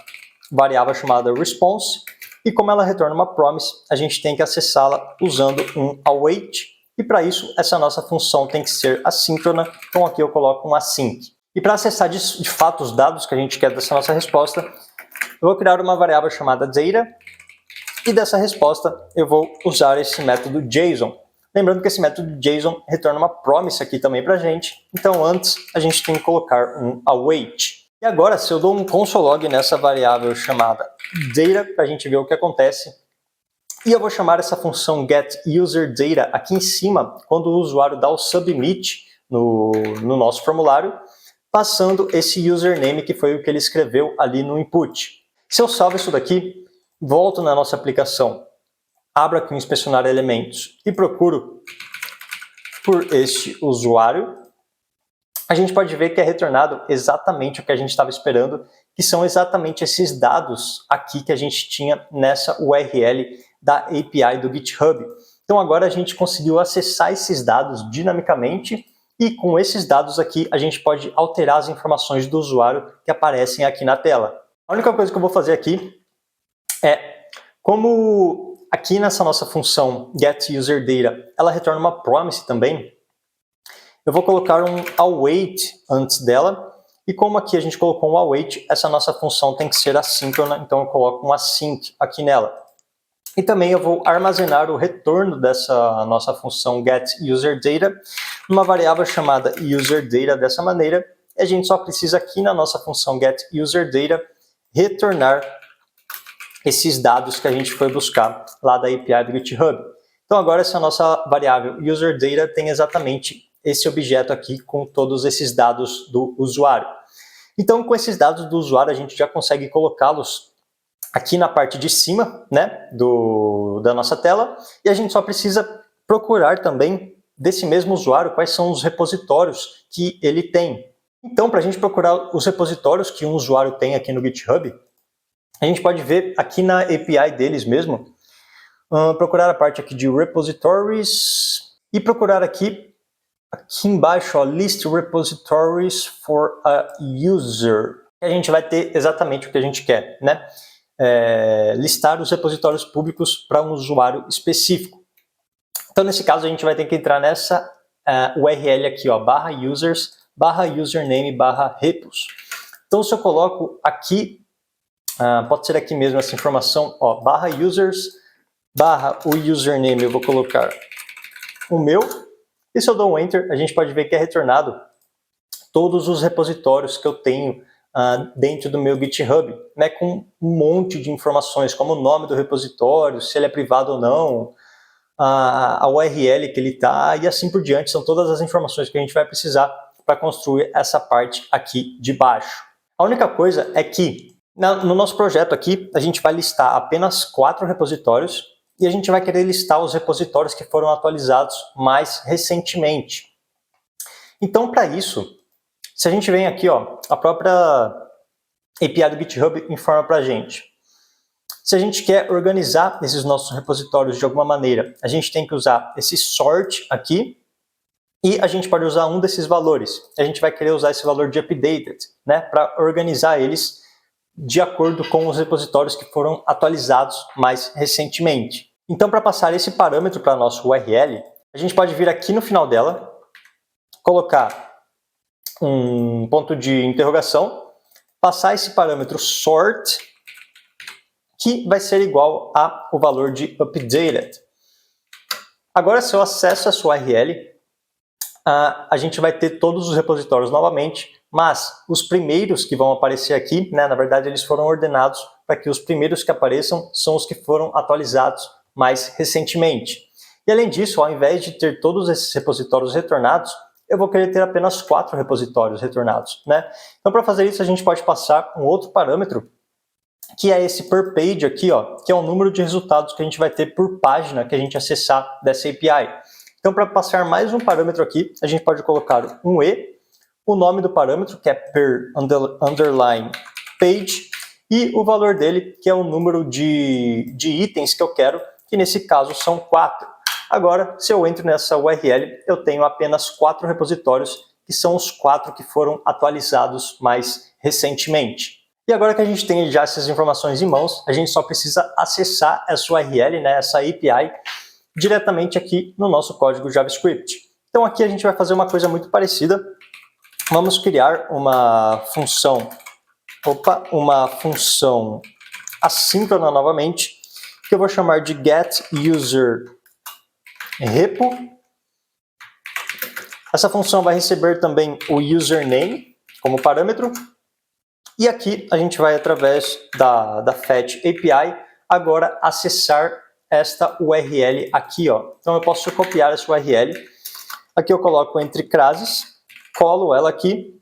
variável chamada response, e como ela retorna uma promise, a gente tem que acessá-la usando um await, e para isso essa nossa função tem que ser assíncrona, então aqui eu coloco um async. E para acessar de fato os dados que a gente quer dessa nossa resposta, eu vou criar uma variável chamada data, e dessa resposta eu vou usar esse método JSON. Lembrando que esse método JSON retorna uma promise aqui também para a gente, então antes a gente tem que colocar um await. E agora, se eu dou um console.log nessa variável chamada data, para a gente ver o que acontece, e eu vou chamar essa função getUserData aqui em cima, quando o usuário dá o submit no nosso formulário, passando esse username que foi o que ele escreveu ali no input. Se eu salvo isso daqui, volto na nossa aplicação, abro aqui o inspecionar elementos e procuro por este usuário, a gente pode ver que é retornado exatamente o que a gente estava esperando, que são exatamente esses dados aqui que a gente tinha nessa URL da API do GitHub. Então agora a gente conseguiu acessar esses dados dinamicamente e com esses dados aqui a gente pode alterar as informações do usuário que aparecem aqui na tela. A única coisa que eu vou fazer aqui é, como aqui nessa nossa função getUserData, ela retorna uma promise também, eu vou colocar um await antes dela, e como aqui a gente colocou um await, essa nossa função tem que ser assíncrona, então eu coloco um async aqui nela. E também eu vou armazenar o retorno dessa nossa função getUserData numa variável chamada userdata dessa maneira, e a gente só precisa aqui na nossa função getUserData retornar esses dados que a gente foi buscar lá da API do GitHub. Então agora essa nossa variável userdata tem exatamente esse objeto aqui com todos esses dados do usuário. Então com esses dados do usuário a gente já consegue colocá-los aqui na parte de cima, né, da nossa tela, e a gente só precisa procurar também desse mesmo usuário quais são os repositórios que ele tem. Então para a gente procurar os repositórios que um usuário tem aqui no GitHub, a gente pode ver aqui na API deles mesmo, procurar a parte aqui de repositories e procurar aqui embaixo, ó, list repositories for a user. E a gente vai ter exatamente o que a gente quer, né? Listar os repositórios públicos para um usuário específico. Então nesse caso a gente vai ter que entrar nessa URL aqui, ó, /users, /username, /repos. Então se eu coloco aqui, pode ser aqui mesmo essa informação, ó, /users, o username, eu vou colocar o meu, e se eu dou um Enter, a gente pode ver que é retornado todos os repositórios que eu tenho dentro do meu GitHub, né, com um monte de informações, como o nome do repositório, se ele é privado ou não, a URL que ele está, e assim por diante. São todas as informações que a gente vai precisar para construir essa parte aqui de baixo. A única coisa é que no nosso projeto aqui, a gente vai listar apenas 4 repositórios e a gente vai querer listar os repositórios que foram atualizados mais recentemente. Então, para isso, se a gente vem aqui, ó, a própria API do GitHub informa para a gente. Se a gente quer organizar esses nossos repositórios de alguma maneira, a gente tem que usar esse sort aqui, e a gente pode usar um desses valores. A gente vai querer usar esse valor de updated, né, para organizar eles de acordo com os repositórios que foram atualizados mais recentemente. Então, para passar esse parâmetro para a nossa URL, a gente pode vir aqui no final dela, colocar um ponto de interrogação, passar esse parâmetro sort, que vai ser igual ao valor de updated. Agora, se eu acesso essa URL, a gente vai ter todos os repositórios novamente, mas os primeiros que vão aparecer aqui, né, na verdade eles foram ordenados para que os primeiros que apareçam são os que foram atualizados mais recentemente. E além disso, ao invés de ter todos esses repositórios retornados, eu vou querer ter apenas 4 repositórios retornados, né? Então, para fazer isso, a gente pode passar um outro parâmetro, que é esse per page aqui, ó, que é o número de resultados que a gente vai ter por página que a gente acessar dessa API. Então, para passar mais um parâmetro aqui, a gente pode colocar um E, o nome do parâmetro, que é per underline page, e o valor dele, que é o número de itens que eu quero, que nesse caso são 4. Agora, se eu entro nessa URL, eu tenho apenas 4 repositórios, que são os 4 que foram atualizados mais recentemente. E agora que a gente tem já essas informações em mãos, a gente só precisa acessar essa URL, né, essa API, diretamente aqui no nosso código JavaScript. Então aqui a gente vai fazer uma coisa muito parecida. Vamos criar uma função assíncrona novamente, que eu vou chamar de getUserRepo. Essa função vai receber também o username como parâmetro. E aqui a gente vai, através da Fetch API, agora acessar esta URL aqui, ó. Então eu posso copiar essa URL. Aqui eu coloco entre crases, colo ela aqui,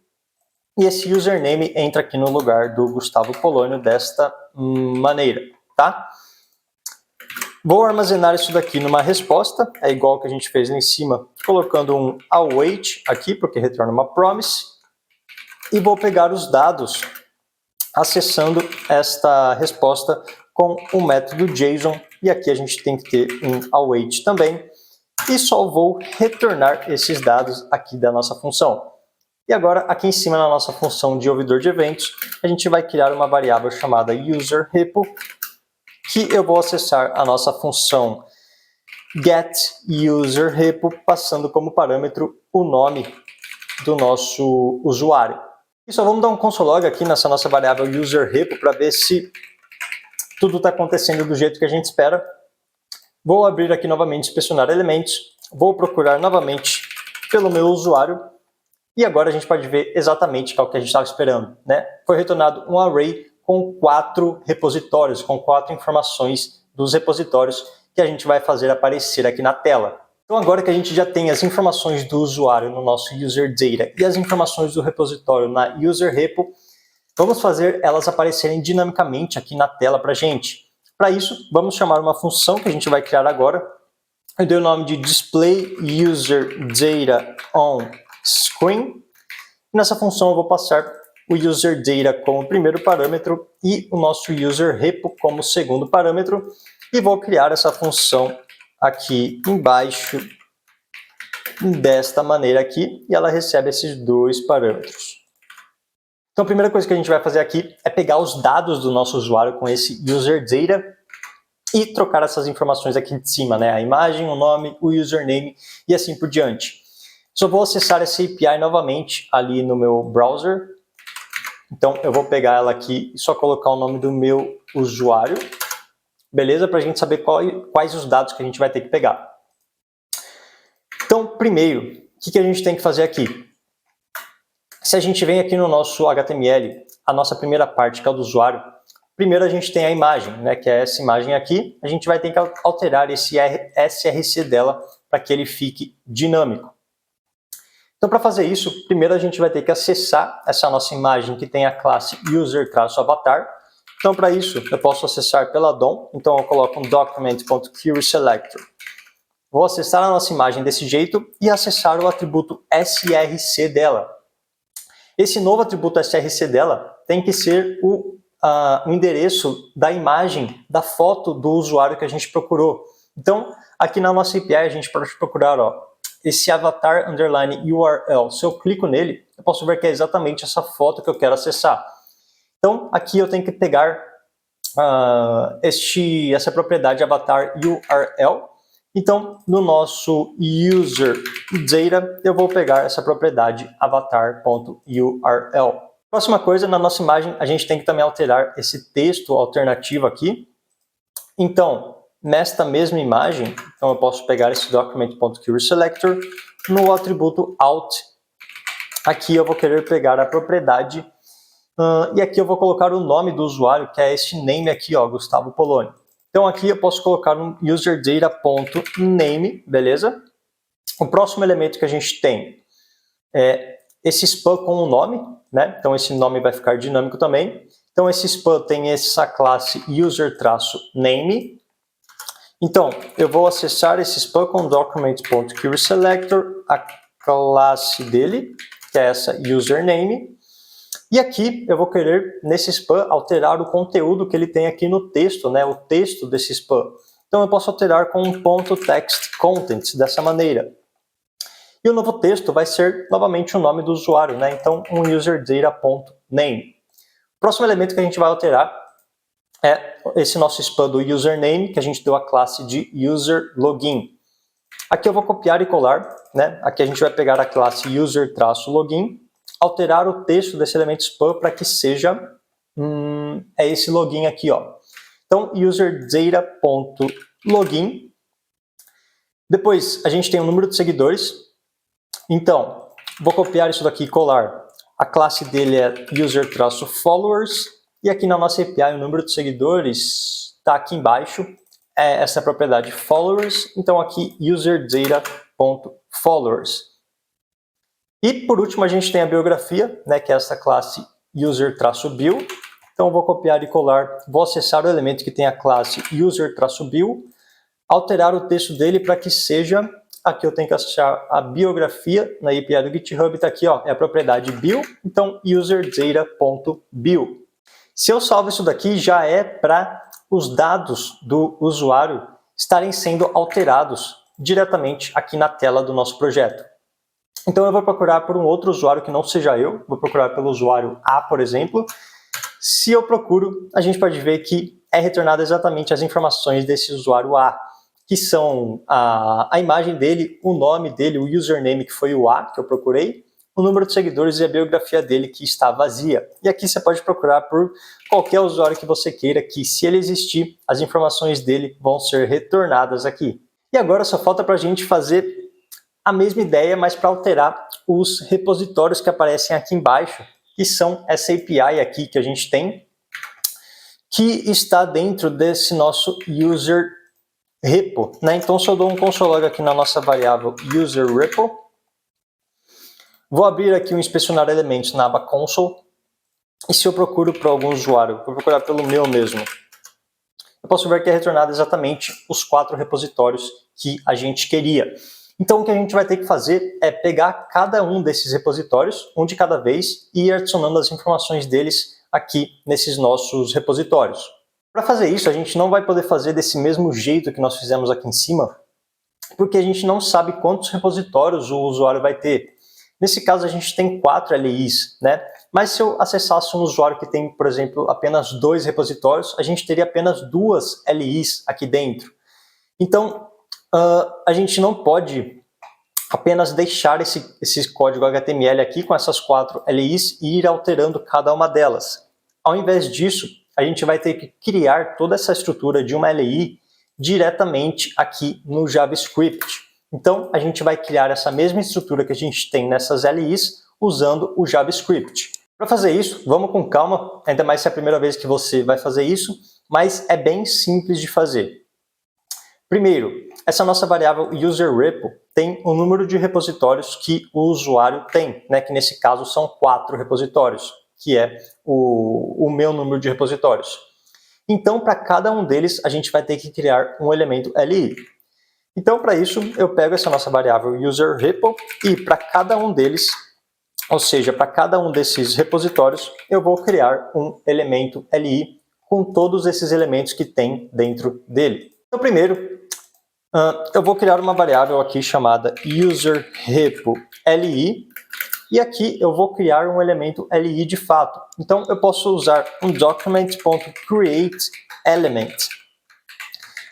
e esse username entra aqui no lugar do Gustavo Polônio desta maneira, tá? Vou armazenar isso daqui numa resposta, é igual que a gente fez lá em cima, colocando um await aqui, porque retorna uma promise, e vou pegar os dados acessando esta resposta com o método JSON, e aqui a gente tem que ter um await também, e só vou retornar esses dados aqui da nossa função. E agora, aqui em cima na nossa função de ouvidor de eventos, a gente vai criar uma variável chamada userRepo, que eu vou acessar a nossa função getUserRepo, passando como parâmetro o nome do nosso usuário. E só vamos dar um console.log aqui nessa nossa variável userRepo para ver se tudo está acontecendo do jeito que a gente espera. Vou abrir aqui novamente, inspecionar elementos, vou procurar novamente pelo meu usuário, e agora a gente pode ver exatamente o que a gente estava esperando, né? Foi retornado um array com 4 repositórios, com 4 informações dos repositórios que a gente vai fazer aparecer aqui na tela. Então agora que a gente já tem as informações do usuário no nosso user data e as informações do repositório na userRepo, vamos fazer elas aparecerem dinamicamente aqui na tela para a gente. Para isso, vamos chamar uma função que a gente vai criar agora. Eu dei o nome de displayUserDataOnScreen. Nessa função eu vou passar o userData como primeiro parâmetro e o nosso userRepo como segundo parâmetro. E vou criar essa função aqui embaixo, desta maneira aqui, e ela recebe esses 2 parâmetros. Então a primeira coisa que a gente vai fazer aqui é pegar os dados do nosso usuário com esse userData e trocar essas informações aqui de cima, né? A imagem, o nome, o username e assim por diante. Só vou acessar essa API novamente ali no meu browser. Então eu vou pegar ela aqui e só colocar o nome do meu usuário. Beleza? Para a gente saber quais os dados que a gente vai ter que pegar. Então, primeiro, o que a gente tem que fazer aqui? Se a gente vem aqui no nosso HTML, a nossa primeira parte, que é o do usuário, primeiro a gente tem a imagem, né, que é essa imagem aqui. A gente vai ter que alterar esse src dela para que ele fique dinâmico. Então, para fazer isso, primeiro a gente vai ter que acessar essa nossa imagem que tem a classe user-avatar. Então, para isso, eu posso acessar pela DOM. Então, eu coloco um document.querySelector. Vou acessar a nossa imagem desse jeito e acessar o atributo src dela. Esse novo atributo src dela tem que ser o endereço da imagem, da foto do usuário que a gente procurou. Então, aqui na nossa API a gente pode procurar esse avatar underline URL. Se eu clico nele, eu posso ver que é exatamente essa foto que eu quero acessar. Então, aqui eu tenho que pegar essa propriedade avatar URL. Então, no nosso user data, eu vou pegar essa propriedade avatar.url. Próxima coisa, na nossa imagem, a gente tem que também alterar esse texto alternativo aqui. Então, nesta mesma imagem, então eu posso pegar esse document.querySelector, no atributo alt, aqui eu vou querer pegar a propriedade, e aqui eu vou colocar o nome do usuário, que é esse name aqui, Gustavo Poloni. Então aqui eu posso colocar um userdata.name, beleza? O próximo elemento que a gente tem é esse span com o nome, né? Então esse nome vai ficar dinâmico também. Então esse span tem essa classe user-name. Então eu vou acessar esse span com document.querySelector, a classe dele, que é essa username. E aqui eu vou querer, nesse span, alterar o conteúdo que ele tem aqui no texto, né? O texto desse span. Então eu posso alterar com um .textContents, dessa maneira. E o novo texto vai ser novamente o nome do usuário, né? Então um userdata.name. O próximo elemento que a gente vai alterar é esse nosso span do username, que a gente deu a classe de userLogin. Aqui eu vou copiar e colar, né? Aqui a gente vai pegar a classe user-login, alterar o texto desse elemento span para que seja esse login aqui, Então, userdata.login. Depois, a gente tem o número de seguidores. Então, vou copiar isso daqui e colar. A classe dele é user-followers. E aqui na nossa API, o número de seguidores está aqui embaixo. É essa propriedade followers. Então, aqui, userdata.followers. E por último a gente tem a biografia, né, que é essa classe user-bio. Então eu vou copiar e colar, vou acessar o elemento que tem a classe user-bio, alterar o texto dele para que seja, aqui eu tenho que acessar a biografia na API do GitHub, está aqui, é a propriedade bio, então userdata.bio. Se eu salvo isso daqui, já é para os dados do usuário estarem sendo alterados diretamente aqui na tela do nosso projeto. Então eu vou procurar por um outro usuário que não seja eu, vou procurar pelo usuário A, por exemplo. Se eu procuro, a gente pode ver que é retornado exatamente as informações desse usuário A, que são a imagem dele, o nome dele, o username que foi o A, que eu procurei, o número de seguidores e a biografia dele que está vazia. E aqui você pode procurar por qualquer usuário que você queira, que se ele existir, as informações dele vão ser retornadas aqui. E agora só falta para a gente fazer a mesma ideia, mas para alterar os repositórios que aparecem aqui embaixo, que são essa API aqui que a gente tem, que está dentro desse nosso user repo, né? Então, se eu dou um console.log aqui na nossa variável user repo, vou abrir aqui o inspecionar elementos na aba console, e se eu procuro para algum usuário, vou procurar pelo meu mesmo, eu posso ver que é retornado exatamente os 4 repositórios que a gente queria. Então, o que a gente vai ter que fazer é pegar cada um desses repositórios, um de cada vez, e ir adicionando as informações deles aqui nesses nossos repositórios. Para fazer isso, a gente não vai poder fazer desse mesmo jeito que nós fizemos aqui em cima, porque a gente não sabe quantos repositórios o usuário vai ter. Nesse caso, a gente tem 4 LIs, né? Mas se eu acessasse um usuário que tem, por exemplo, apenas 2 repositórios, a gente teria apenas 2 LIs aqui dentro. Então, a gente não pode apenas deixar esse código HTML aqui com essas 4 LIs e ir alterando cada uma delas. Ao invés disso, a gente vai ter que criar toda essa estrutura de uma LI diretamente aqui no JavaScript. Então, a gente vai criar essa mesma estrutura que a gente tem nessas LIs usando o JavaScript. Para fazer isso, vamos com calma, ainda mais se é a primeira vez que você vai fazer isso, mas é bem simples de fazer. Primeiro, essa nossa variável userRepo tem o número de repositórios que o usuário tem, né? Que nesse caso são 4 repositórios, que é o meu número de repositórios. Então, para cada um deles, a gente vai ter que criar um elemento LI. Então, para isso, eu pego essa nossa variável userRepo e para cada um deles, Ou seja, para cada um desses repositórios, eu vou criar um elemento LI com todos esses elementos que tem dentro dele. Então, primeiro, eu vou criar uma variável aqui chamada userRepo.li, e aqui eu vou criar um elemento LI de fato. Então, eu posso usar um document.createElement.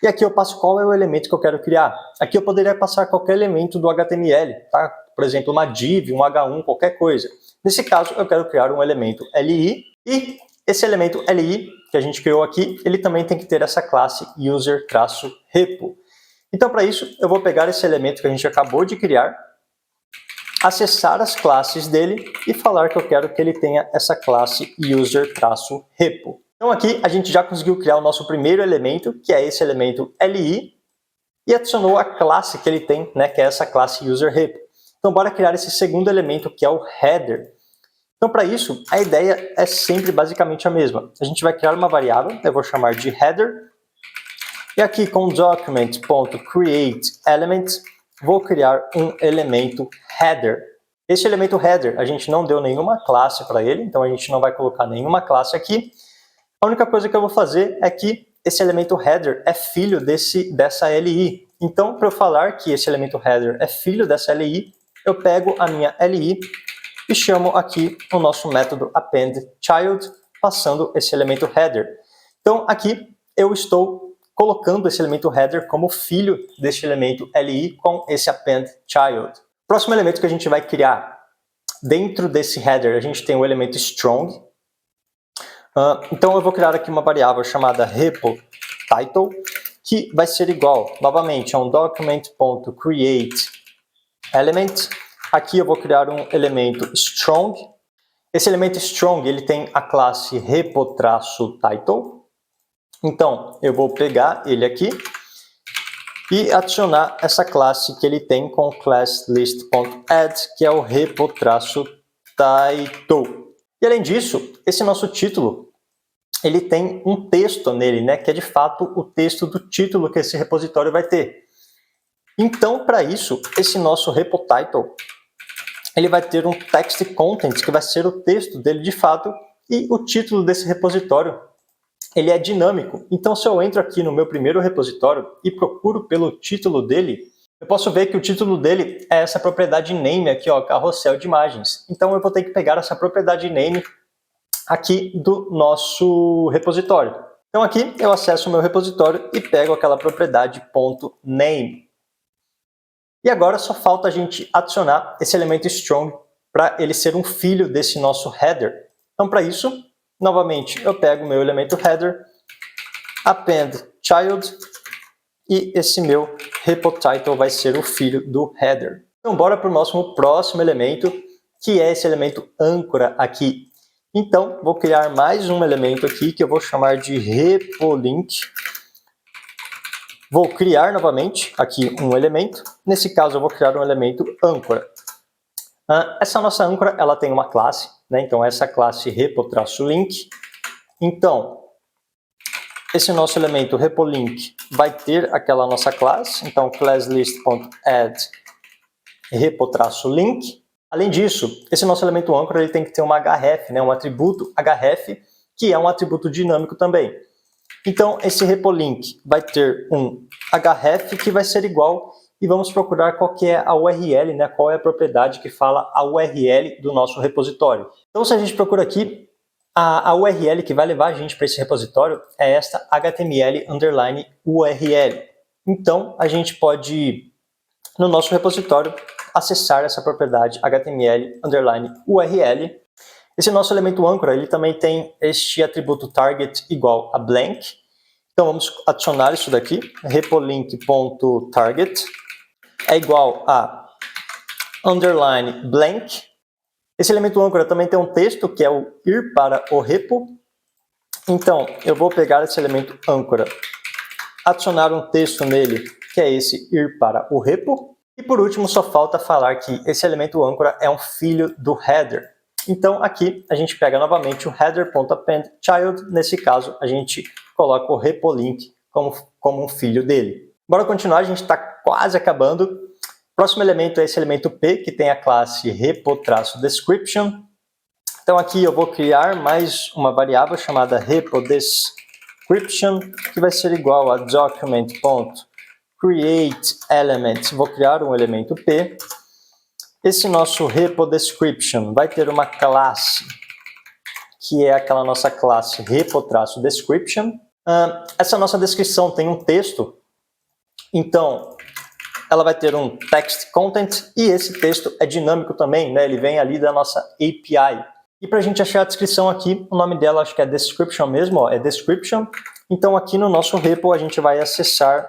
E aqui eu passo qual é o elemento que eu quero criar. Aqui eu poderia passar qualquer elemento do HTML, tá? Por exemplo, uma div, um H1, qualquer coisa. Nesse caso, eu quero criar um elemento LI, e esse elemento LI que a gente criou aqui, ele também tem que ter essa classe user-repo. Então, para isso, eu vou pegar esse elemento que a gente acabou de criar, acessar as classes dele e falar que eu quero que ele tenha essa classe user-repo. Então aqui a gente já conseguiu criar o nosso primeiro elemento, que é esse elemento LI, e adicionou a classe que ele tem, né, que é essa classe user-repo. Então bora criar esse segundo elemento, que é o header. Então para isso, a ideia é sempre basicamente a mesma. A gente vai criar uma variável, eu vou chamar de header, e aqui com document.createElement, vou criar um elemento header. Esse elemento header, a gente não deu nenhuma classe para ele, então a gente não vai colocar nenhuma classe aqui. A única coisa que eu vou fazer é que esse elemento header é filho dessa LI. Então, para eu falar que esse elemento header é filho dessa LI, eu pego a minha LI e chamo aqui o nosso método appendChild, passando esse elemento header. Então, aqui eu estou colocando esse elemento header como filho deste elemento LI com esse appendChild. Próximo elemento que a gente vai criar, dentro desse header, a gente tem o elemento strong. Então eu vou criar aqui uma variável chamada repo_title, que vai ser igual, novamente, a um document.createElement. Aqui eu vou criar um elemento strong. Esse elemento strong, ele tem a classe repo_title. Então eu vou pegar ele aqui e adicionar essa classe que ele tem com classList.add, que é o repo_title. E além disso, esse nosso título, ele tem um texto nele, né, que é de fato o texto do título que esse repositório vai ter. Então, para isso, esse nosso repo_title, ele vai ter um text content, que vai ser o texto dele de fato, e o título desse repositório, ele é dinâmico. Então, se eu entro aqui no meu primeiro repositório e procuro pelo título dele, eu posso ver que o título dele é essa propriedade name aqui, ó, carrossel de imagens. Então eu vou ter que pegar essa propriedade name aqui do nosso repositório. Então aqui eu acesso o meu repositório e pego aquela propriedade .name. E agora só falta a gente adicionar esse elemento strong para ele ser um filho desse nosso header. Então para isso, novamente, eu pego o meu elemento header, appendChild, e esse meu repo_title vai ser o filho do header. Então bora para o nosso próximo elemento, que é esse elemento âncora aqui. Então vou criar mais um elemento aqui que eu vou chamar de repo_link. Vou criar novamente aqui um elemento. Nesse caso eu vou criar um elemento âncora. Essa nossa âncora, ela tem uma classe, né? Então essa classe repo_link. Então esse nosso elemento repo_link vai ter aquela nossa classe, então classList.add repo_link. Além disso, esse nosso elemento âncora, ele tem que ter uma href, né, um atributo href, que é um atributo dinâmico também. Então esse repo_link vai ter um href que vai ser igual, e vamos procurar qual que é a URL, né, qual é a propriedade que fala a URL do nosso repositório. Então se a gente procura aqui, a URL que vai levar a gente para esse repositório é esta HTML_URL. Então, a gente pode, no nosso repositório, acessar essa propriedade HTML_URL. Esse nosso elemento âncora, ele também tem este atributo target igual a blank. Então, vamos adicionar isso daqui, repo_link.target é igual a underline blank. Esse elemento âncora também tem um texto, que é o ir para o repo. Então, eu vou pegar esse elemento âncora, adicionar um texto nele, que é esse ir para o repo. E por último, só falta falar que esse elemento âncora é um filho do header. Então, aqui a gente pega novamente o header.appendChild. Nesse caso, a gente coloca o repo_link como um filho dele. Bora continuar, a gente está quase acabando. Próximo elemento é esse elemento P, que tem a classe repo-description. Então aqui eu vou criar mais uma variável chamada repo-description, que vai ser igual a document.createElement. Vou criar um elemento P. Esse nosso repo-description vai ter uma classe, que é aquela nossa classe repo-description. Essa nossa descrição tem um texto, então ela vai ter um text content e esse texto é dinâmico também, né? Ele vem ali da nossa API. E para a gente achar a descrição aqui, o nome dela acho que é description mesmo, ó, é description. Então aqui no nosso repo a gente vai acessar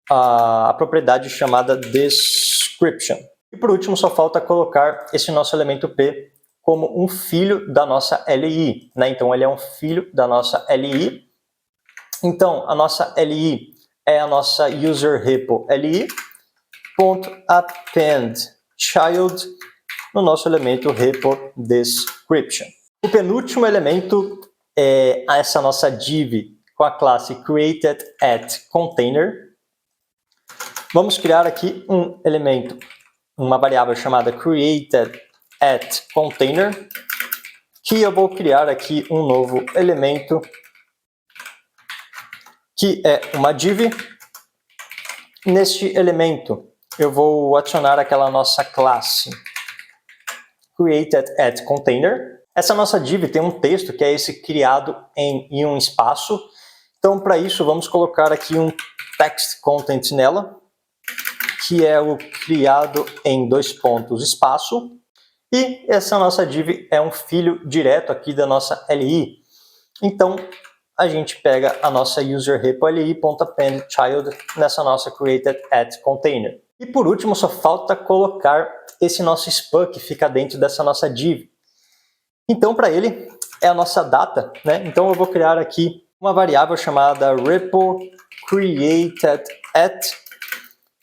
a propriedade chamada description. E por último só falta colocar esse nosso elemento P como um filho da nossa LI, né? Então ele é um filho da nossa LI. Então a nossa LI é a nossa user repo li.append child no nosso elemento repo description. O penúltimo elemento é essa nossa div com a classe created@container. Vamos criar aqui um elemento, uma variável chamada created@container, que eu vou criar aqui um novo elemento que é uma div. Neste elemento, eu vou adicionar aquela nossa classe created@container. Essa nossa div tem um texto que é esse criado em um espaço. Então, para isso, vamos colocar aqui um text content nela, que é o criado em espaço. E essa nossa div é um filho direto aqui da nossa LI. Então, a gente pega a nossa user repo li.append child nessa nossa created@container. E por último, só falta colocar esse nosso span que fica dentro dessa nossa div. Então, para ele, é a nossa data, né? Então, eu vou criar aqui uma variável chamada repo created@,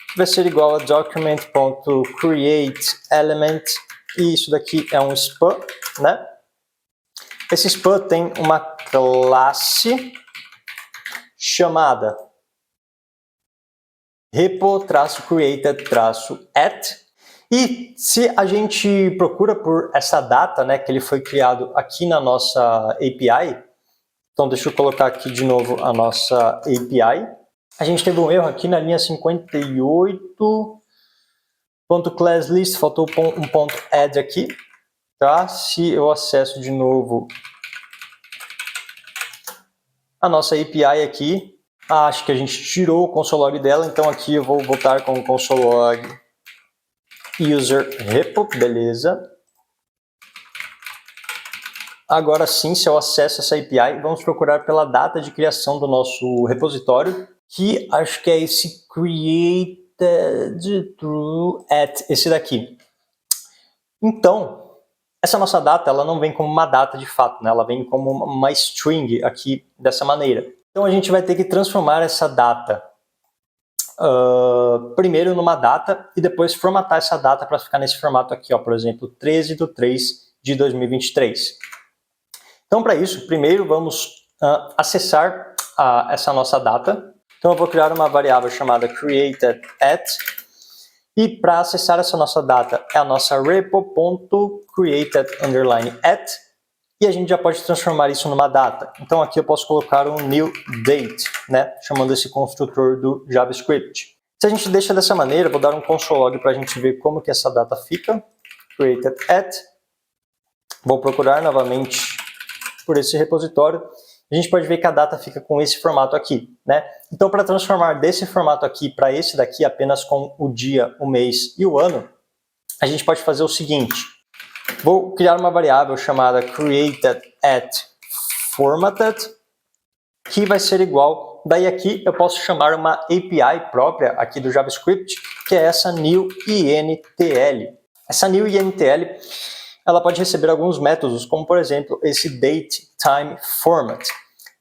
que vai ser igual a document.createElement, e isso daqui é um span, né? Esse span tem uma classe chamada repo-created-at, e se a gente procura por essa data, né, que ele foi criado aqui na nossa API, então deixa eu colocar aqui de novo a nossa API. A gente teve um erro aqui na linha 58, .classList, faltou um ponto add aqui, tá? Se eu acesso de novo a nossa API aqui, acho que a gente tirou o console.log dela, então aqui eu vou voltar com o console.log user repo, beleza. Agora sim, se eu acesso essa API, vamos procurar pela data de criação do nosso repositório, que acho que é esse created through at, esse daqui. Então, essa nossa data, ela não vem como uma data de fato, né? Ela vem como uma string aqui, dessa maneira. Então a gente vai ter que transformar essa data primeiro numa data e depois formatar essa data para ficar nesse formato aqui, ó, por exemplo, 13/3/2023. Então, para isso, primeiro vamos acessar essa nossa data. Então, eu vou criar uma variável chamada created@, e para acessar essa nossa data é a nossa repo.created_at, e a gente já pode transformar isso numa data. Então, aqui eu posso colocar um new date, né, chamando esse construtor do JavaScript. Se a gente deixa dessa maneira, vou dar um console.log para a gente ver como que essa data fica. created@. Vou procurar novamente por esse repositório. A gente pode ver que a data fica com esse formato aqui, né? Então, para transformar desse formato aqui para esse daqui, apenas com o dia, o mês e o ano, a gente pode fazer o seguinte. Vou criar uma variável chamada created@formatted, que vai ser igual, daí aqui eu posso chamar uma API própria aqui do JavaScript, que é essa new intl. Essa new intl, ela pode receber alguns métodos, como por exemplo esse datetime_format.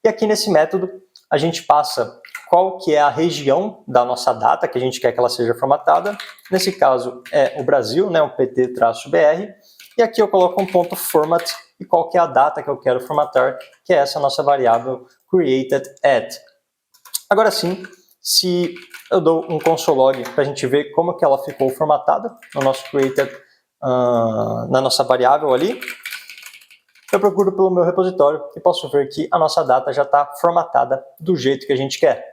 E aqui nesse método a gente passa qual que é a região da nossa data que a gente quer que ela seja formatada. Nesse caso é o Brasil, né, o PT-BR. E aqui eu coloco um ponto format e qual que é a data que eu quero formatar, que é essa nossa variável created@. Agora sim, se eu dou um console log para a gente ver como que ela ficou formatada no nosso created, na nossa variável ali, eu procuro pelo meu repositório e posso ver que a nossa data já está formatada do jeito que a gente quer.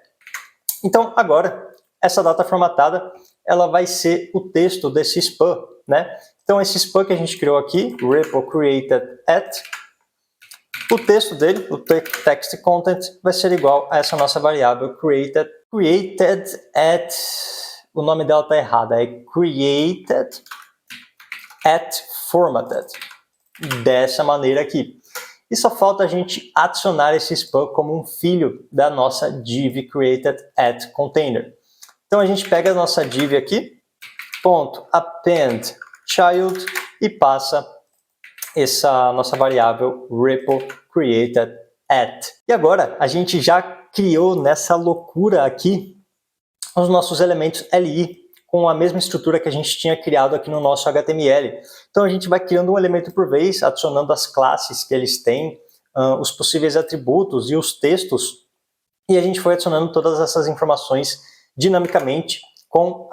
Então, agora, essa data formatada, ela vai ser o texto desse span, né? Então, esse span que a gente criou aqui, repo created at, o texto dele, o text content, vai ser igual a essa nossa variável created at, o nome dela está errado, é created at formatted, dessa maneira aqui. E só falta a gente adicionar esse span como um filho da nossa div created at container. Então a gente pega a nossa div aqui, ponto append child e passa essa nossa variável repo created at. E agora a gente já criou nessa loucura aqui os nossos elementos li com a mesma estrutura que a gente tinha criado aqui no nosso HTML. Então a gente vai criando um elemento por vez, adicionando as classes que eles têm, os possíveis atributos e os textos, e a gente foi adicionando todas essas informações dinamicamente com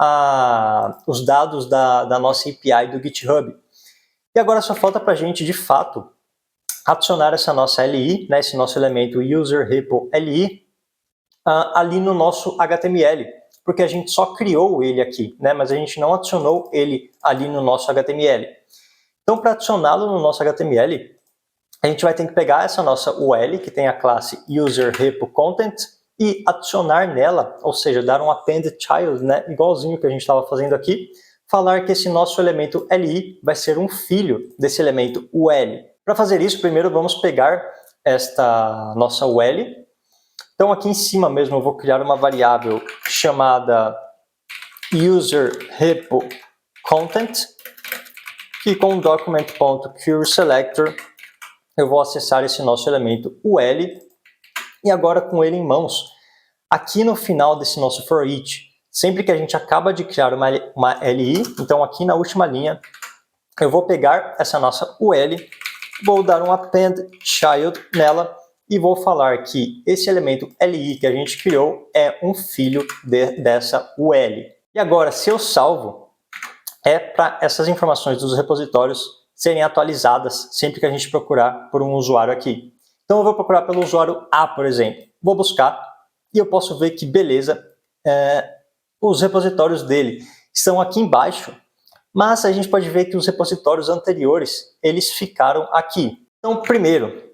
os dados da nossa API do GitHub. E agora só falta para a gente, de fato, adicionar essa nossa LI, né, esse nosso elemento user repo LI, ali no nosso HTML, porque a gente só criou ele aqui, né, mas a gente não adicionou ele ali no nosso HTML. Então, para adicioná-lo no nosso HTML, a gente vai ter que pegar essa nossa UL, que tem a classe user repo content, e adicionar nela, ou seja, dar um append child, né, igualzinho que a gente estava fazendo aqui, falar que esse nosso elemento li vai ser um filho desse elemento ul. Para fazer isso, primeiro vamos pegar esta nossa ul. Então aqui em cima mesmo eu vou criar uma variável chamada userRepoContent, que com o document.querySelector eu vou acessar esse nosso elemento ul, e agora com ele em mãos, aqui no final desse nosso for each, sempre que a gente acaba de criar uma li, então aqui na última linha, eu vou pegar essa nossa ul, vou dar um append child nela, e vou falar que esse elemento li que a gente criou é um filho dessa ul. E agora, se eu salvo, é para essas informações dos repositórios serem atualizadas sempre que a gente procurar por um usuário aqui. Então eu vou procurar pelo usuário A, por exemplo. Vou buscar e eu posso ver que, beleza, os repositórios dele estão aqui embaixo, mas a gente pode ver que os repositórios anteriores, eles ficaram aqui. Então, primeiro,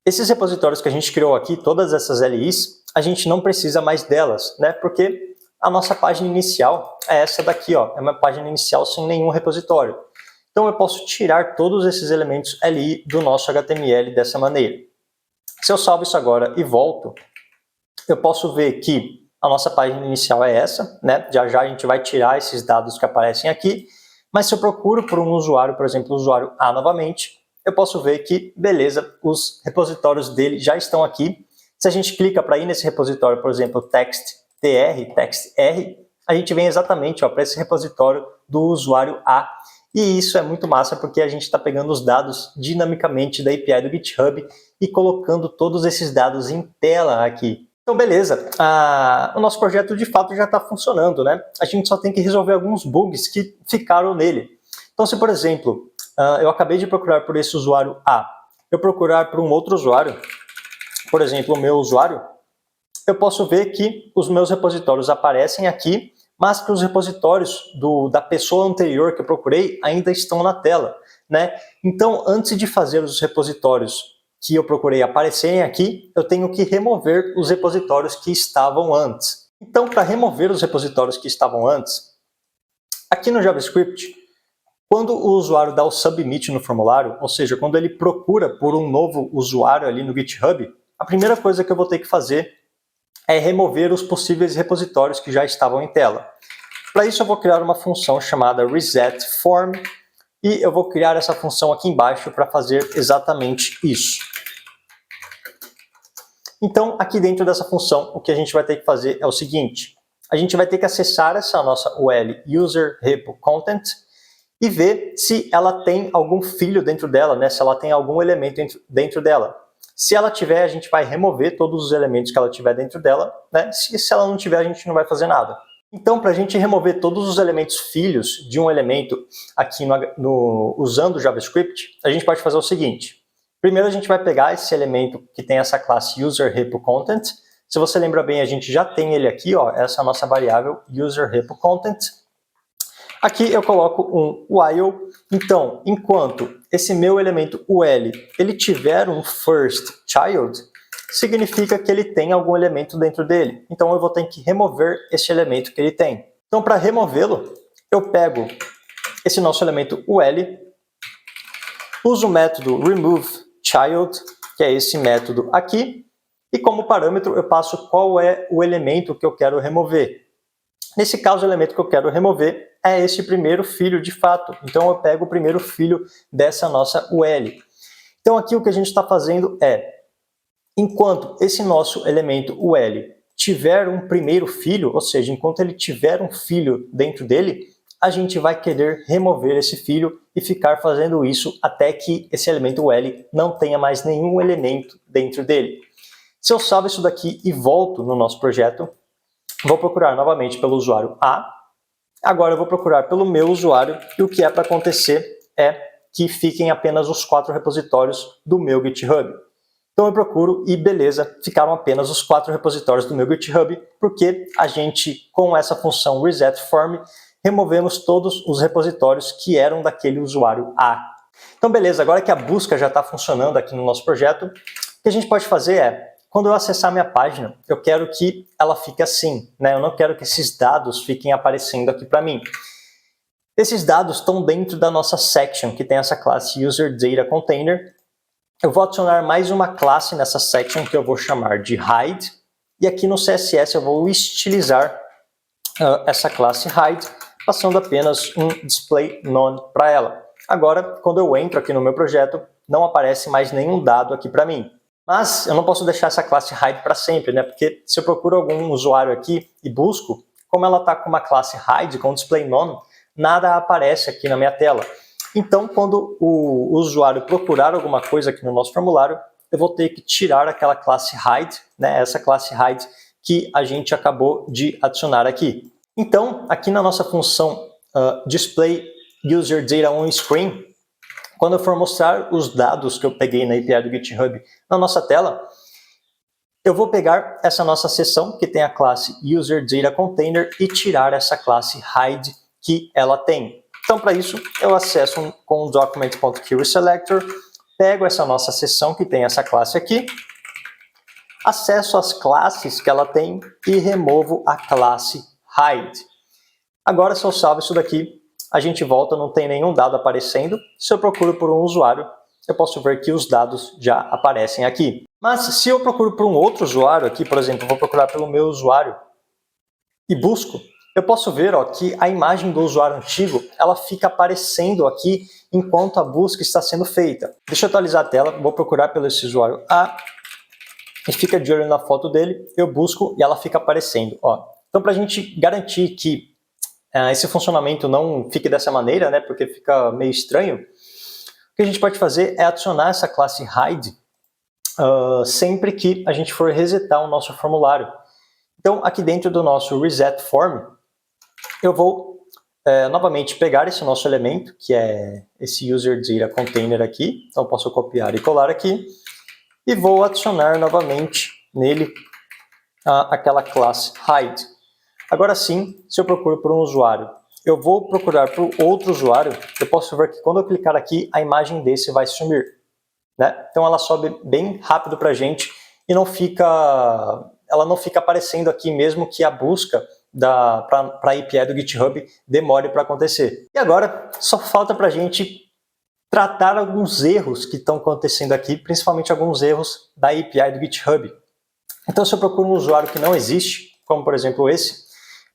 esses repositórios que a gente criou aqui, todas essas LIs, a gente não precisa mais delas, né? Porque a nossa página inicial é essa daqui, ó, é uma página inicial sem nenhum repositório. Então eu posso tirar todos esses elementos LI do nosso HTML dessa maneira. Se eu salvo isso agora e volto, eu posso ver que a nossa página inicial é essa, né? Já já a gente vai tirar esses dados que aparecem aqui, mas se eu procuro por um usuário, por exemplo, o usuário A novamente, eu posso ver que, beleza, os repositórios dele já estão aqui. Se a gente clica para ir nesse repositório, por exemplo, TextR, a gente vem exatamente para esse repositório do usuário A. E isso é muito massa, porque a gente está pegando os dados dinamicamente da API do GitHub e colocando todos esses dados em tela aqui. Então, beleza, o nosso projeto de fato já está funcionando, né? A gente só tem que resolver alguns bugs que ficaram nele. Então, se por exemplo, eu acabei de procurar por esse usuário A, eu procurar por um outro usuário, por exemplo, o meu usuário, eu posso ver que os meus repositórios aparecem aqui, mas que os repositórios da pessoa anterior que eu procurei ainda estão na tela, né? Então, antes de fazer os repositórios que eu procurei aparecerem aqui, eu tenho que remover os repositórios que estavam antes. Então, para remover os repositórios que estavam antes, aqui no JavaScript, quando o usuário dá o submit no formulário, ou seja, quando ele procura por um novo usuário ali no GitHub, a primeira coisa que eu vou ter que fazer é remover os possíveis repositórios que já estavam em tela. Para isso eu vou criar uma função chamada resetForm e eu vou criar essa função aqui embaixo para fazer exatamente isso. Então, aqui dentro dessa função, o que a gente vai ter que fazer é o seguinte: a gente vai ter que acessar essa nossa UL userRepoContent e ver se ela tem algum filho dentro dela, né? Se ela tem algum elemento dentro dela. Se ela tiver, a gente vai remover todos os elementos que ela tiver dentro dela, né? Se ela não tiver, a gente não vai fazer nada. Então, para a gente remover todos os elementos filhos de um elemento aqui usando o JavaScript, a gente pode fazer o seguinte. Primeiro, a gente vai pegar esse elemento que tem essa classe UserRepoContent. Se você lembra bem, a gente já tem ele aqui, ó, essa é a nossa variável UserRepoContent. Aqui eu coloco um while. Então, enquanto esse meu elemento UL ele tiver um first child, significa que ele tem algum elemento dentro dele. Então eu vou ter que remover esse elemento que ele tem. Então para removê-lo, eu pego esse nosso elemento UL, uso o método removeChild, que é esse método aqui, e como parâmetro eu passo qual é o elemento que eu quero remover. Nesse caso, o elemento que eu quero remover é esse primeiro filho de fato. Então eu pego o primeiro filho dessa nossa UL. Então aqui o que a gente está fazendo é, enquanto esse nosso elemento UL tiver um primeiro filho, ou seja, enquanto ele tiver um filho dentro dele, a gente vai querer remover esse filho e ficar fazendo isso até que esse elemento UL não tenha mais nenhum elemento dentro dele. Se eu salvo isso daqui e volto no nosso projeto, vou procurar novamente pelo usuário A, agora eu vou procurar pelo meu usuário e o que é para acontecer é que fiquem apenas os 4 repositórios do meu GitHub. Então eu procuro e beleza, ficaram apenas os 4 repositórios do meu GitHub, porque a gente, com essa função resetForm, removemos todos os repositórios que eram daquele usuário A. Então beleza, agora que a busca já está funcionando aqui no nosso projeto, o que a gente pode fazer é, quando eu acessar minha página, eu quero que ela fique assim, né? Eu não quero que esses dados fiquem aparecendo aqui para mim. Esses dados estão dentro da nossa section, que tem essa classe UserDataContainer. Eu vou adicionar mais uma classe nessa section que eu vou chamar de hide. E aqui no CSS eu vou estilizar essa classe hide, passando apenas um display none para ela. Agora, quando eu entro aqui no meu projeto, não aparece mais nenhum dado aqui para mim. Mas eu não posso deixar essa classe hide para sempre, né? Porque se eu procuro algum usuário aqui e busco, como ela está com uma classe hide, com display none, nada aparece aqui na minha tela. Então, quando o usuário procurar alguma coisa aqui no nosso formulário, eu vou ter que tirar aquela classe hide, né? Essa classe hide que a gente acabou de adicionar aqui. Então, aqui na nossa função display user data on screen, quando eu for mostrar os dados que eu peguei na API do GitHub na nossa tela, eu vou pegar essa nossa seção que tem a classe UserDataContainer e tirar essa classe hide que ela tem. Então, para isso, eu acesso com o document.querySelector, pego essa nossa seção que tem essa classe aqui, acesso as classes que ela tem e removo a classe hide. Agora, se eu salvo isso daqui, a gente volta, não tem nenhum dado aparecendo. Se eu procuro por um usuário, eu posso ver que os dados já aparecem aqui. Mas se eu procuro por um outro usuário aqui, por exemplo, eu vou procurar pelo meu usuário e busco, eu posso ver que a imagem do usuário antigo ela fica aparecendo aqui enquanto a busca está sendo feita. Deixa eu atualizar a tela, vou procurar pelo esse usuário A e fica de olho na foto dele, eu busco e ela fica aparecendo. Então, para a gente garantir que esse funcionamento não fique dessa maneira, né, porque fica meio estranho, o que a gente pode fazer é adicionar essa classe hide sempre que a gente for resetar o nosso formulário. Então, aqui dentro do nosso resetForm, eu vou novamente pegar esse nosso elemento, que é esse UserDataContainer aqui, então eu posso copiar e colar aqui, e vou adicionar novamente nele aquela classe hide. Agora sim, se eu procuro por um usuário, eu vou procurar por outro usuário, eu posso ver que quando eu clicar aqui, a imagem desse vai sumir, né? Então ela sobe bem rápido para a gente e ela não fica aparecendo aqui mesmo que a busca para a API do GitHub demore para acontecer. E agora, só falta para a gente tratar alguns erros que estão acontecendo aqui, principalmente alguns erros da API do GitHub. Então, se eu procuro um usuário que não existe, como por exemplo esse,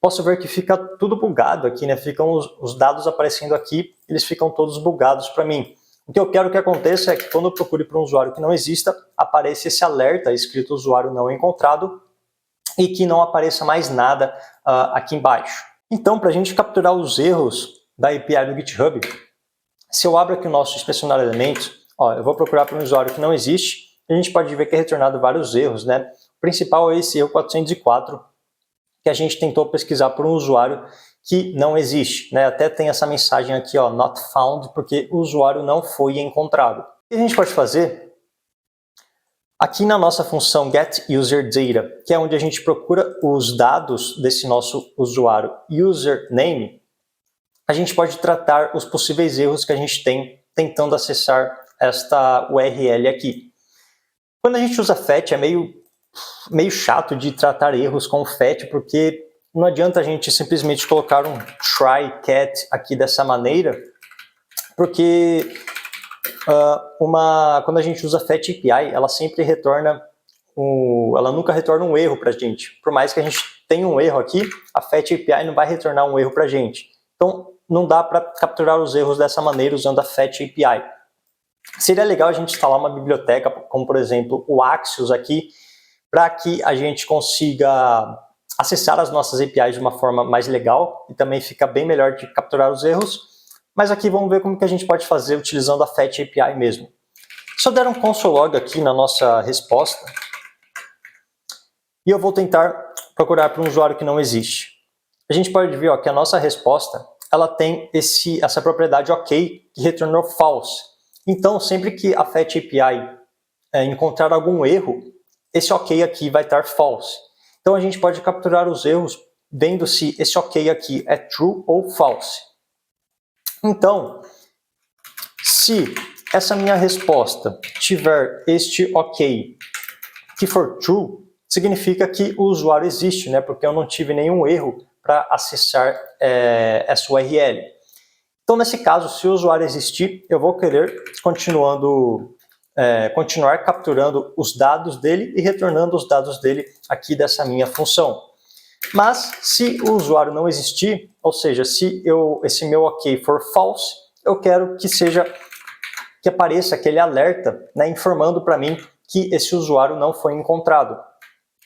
posso ver que fica tudo bugado aqui, né? Ficam os dados aparecendo aqui, eles ficam todos bugados para mim. O que eu quero que aconteça é que quando eu procure por um usuário que não exista, apareça esse alerta escrito usuário não encontrado e que não apareça mais nada aqui embaixo. Então, para a gente capturar os erros da API do GitHub, se eu abro aqui o nosso inspecionar elementos, eu vou procurar por um usuário que não existe, a gente pode ver que é retornado vários erros, né? O principal é esse erro 404, que a gente tentou pesquisar por um usuário que não existe, né? Até tem essa mensagem aqui, ó, not found, porque o usuário não foi encontrado. O que a gente pode fazer? Aqui na nossa função getUserData, que é onde a gente procura os dados desse nosso usuário username, a gente pode tratar os possíveis erros que a gente tem tentando acessar esta URL aqui. Quando a gente usa fetch, é meio chato de tratar erros com fetch, porque não adianta a gente simplesmente colocar um try cat aqui dessa maneira, porque quando a gente usa fetch API, ela sempre retorna, ela nunca retorna um erro para a gente. Por mais que a gente tenha um erro aqui, a fetch API não vai retornar um erro para a gente. Então, não dá para capturar os erros dessa maneira usando a fetch API. Seria legal a gente instalar uma biblioteca, como por exemplo o Axios aqui, para que a gente consiga acessar as nossas APIs de uma forma mais legal e também fica bem melhor de capturar os erros. Mas aqui vamos ver como que a gente pode fazer utilizando a Fetch API mesmo. Se eu der um console log aqui na nossa resposta, e eu vou tentar procurar para um usuário que não existe, a gente pode ver, ó, que a nossa resposta ela tem essa propriedade OK, que retornou false. Então, sempre que a Fetch API encontrar algum erro, esse OK aqui vai estar false. Então, a gente pode capturar os erros vendo se esse OK aqui é true ou false. Então, se essa minha resposta tiver este OK que for true, significa que o usuário existe, né? Porque eu não tive nenhum erro para acessar essa URL. Então, nesse caso, se o usuário existir, eu vou querer continuar capturando os dados dele e retornando os dados dele aqui dessa minha função. Mas, se o usuário não existir, ou seja, se esse meu OK for false, eu quero que apareça aquele alerta, né, informando para mim que esse usuário não foi encontrado.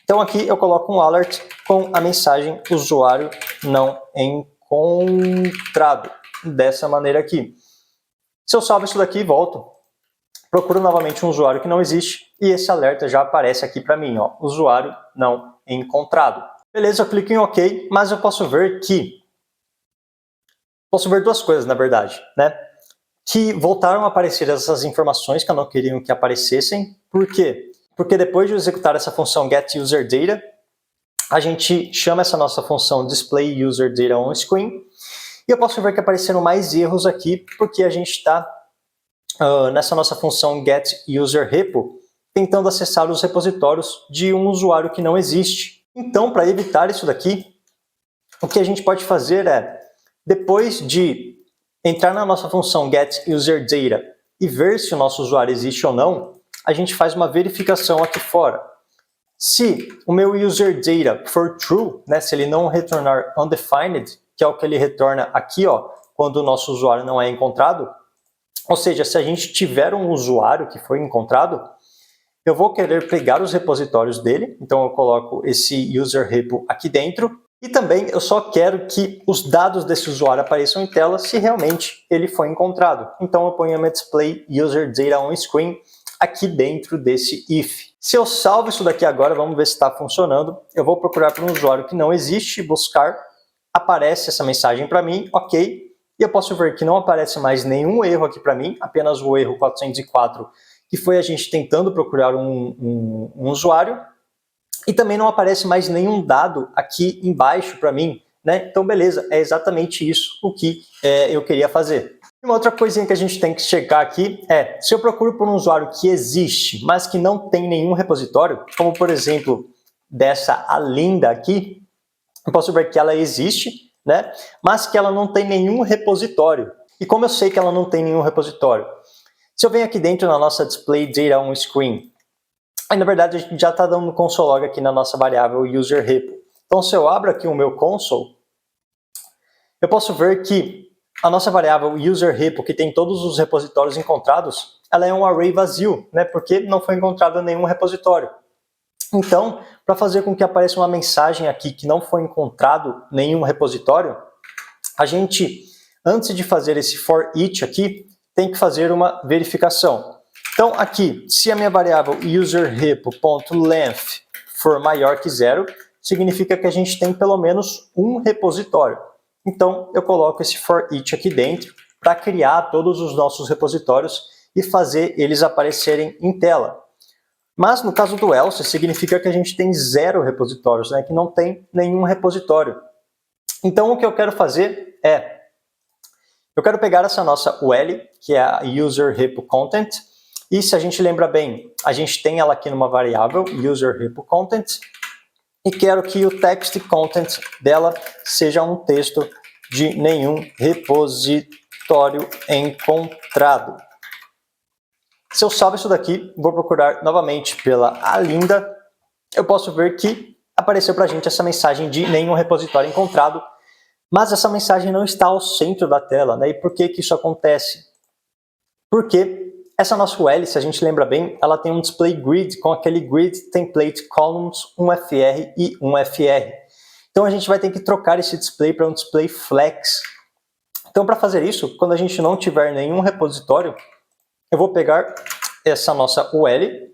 Então aqui eu coloco um alert com a mensagem usuário não encontrado, dessa maneira aqui. Se eu salvo isso daqui e volto, procuro novamente um usuário que não existe e esse alerta já aparece aqui para mim, ó, usuário não encontrado. Beleza, eu clico em OK, mas eu posso ver duas coisas, na verdade, né? Que voltaram a aparecer essas informações que eu não queria que aparecessem. Por quê? Porque depois de executar essa função getUserData, a gente chama essa nossa função displayUserDataOnScreen e eu posso ver que apareceram mais erros aqui, porque a gente está nessa nossa função getUserRepo tentando acessar os repositórios de um usuário que não existe. Então, para evitar isso daqui, o que a gente pode fazer é, depois de entrar na nossa função getUserData e ver se o nosso usuário existe ou não, a gente faz uma verificação aqui fora. Se o meu userData for true, né, se ele não retornar undefined, que é o que ele retorna aqui, ó, quando o nosso usuário não é encontrado, ou seja, se a gente tiver um usuário que foi encontrado, eu vou querer pegar os repositórios dele, então eu coloco esse userRepo aqui dentro, e também eu só quero que os dados desse usuário apareçam em tela se realmente ele foi encontrado. Então eu ponho a displayUserDataOnScreen aqui dentro desse if. Se eu salvo isso daqui agora, vamos ver se está funcionando. Eu vou procurar por um usuário que não existe, buscar, aparece essa mensagem para mim, ok, e eu posso ver que não aparece mais nenhum erro aqui para mim, apenas o erro 404, que foi a gente tentando procurar um usuário, e também não aparece mais nenhum dado aqui embaixo para mim, né? Então, beleza, é exatamente isso o que eu queria fazer. E uma outra coisinha que a gente tem que checar aqui é, se eu procuro por um usuário que existe, mas que não tem nenhum repositório, como por exemplo, dessa Alinda aqui, eu posso ver que ela existe, né? Mas que ela não tem nenhum repositório. E como eu sei que ela não tem nenhum repositório? Se eu venho aqui dentro na nossa displayDataOnScreen, aí na verdade a gente já está dando um console log aqui na nossa variável userRepo. Então se eu abro aqui o meu console, eu posso ver que a nossa variável userRepo, que tem todos os repositórios encontrados, ela é um array vazio, né? Porque não foi encontrado nenhum repositório. Então, para fazer com que apareça uma mensagem aqui que não foi encontrado nenhum repositório, a gente, antes de fazer esse for each aqui, tem que fazer uma verificação. Então aqui, se a minha variável userRepo.length for maior que 0, significa que a gente tem pelo menos um repositório. Então eu coloco esse for each aqui dentro para criar todos os nossos repositórios e fazer eles aparecerem em tela. Mas no caso do else, significa que a gente tem 0 repositórios, né? Que não tem nenhum repositório. Então o que eu quero fazer é, eu quero pegar essa nossa UL, que é a userRepo.content, e se a gente lembra bem, a gente tem ela aqui numa variável, userRepo.content, e quero que o text content dela seja um texto de nenhum repositório encontrado. Se eu salvo isso daqui, vou procurar novamente pela Alinda, eu posso ver que apareceu para a gente essa mensagem de nenhum repositório encontrado, mas essa mensagem não está ao centro da tela, né? E por que isso acontece? Porque essa nossa UL, se a gente lembra bem, ela tem um display grid com aquele grid template columns, um FR e um FR. Então a gente vai ter que trocar esse display para um display flex. Então para fazer isso, quando a gente não tiver nenhum repositório, eu vou pegar essa nossa UL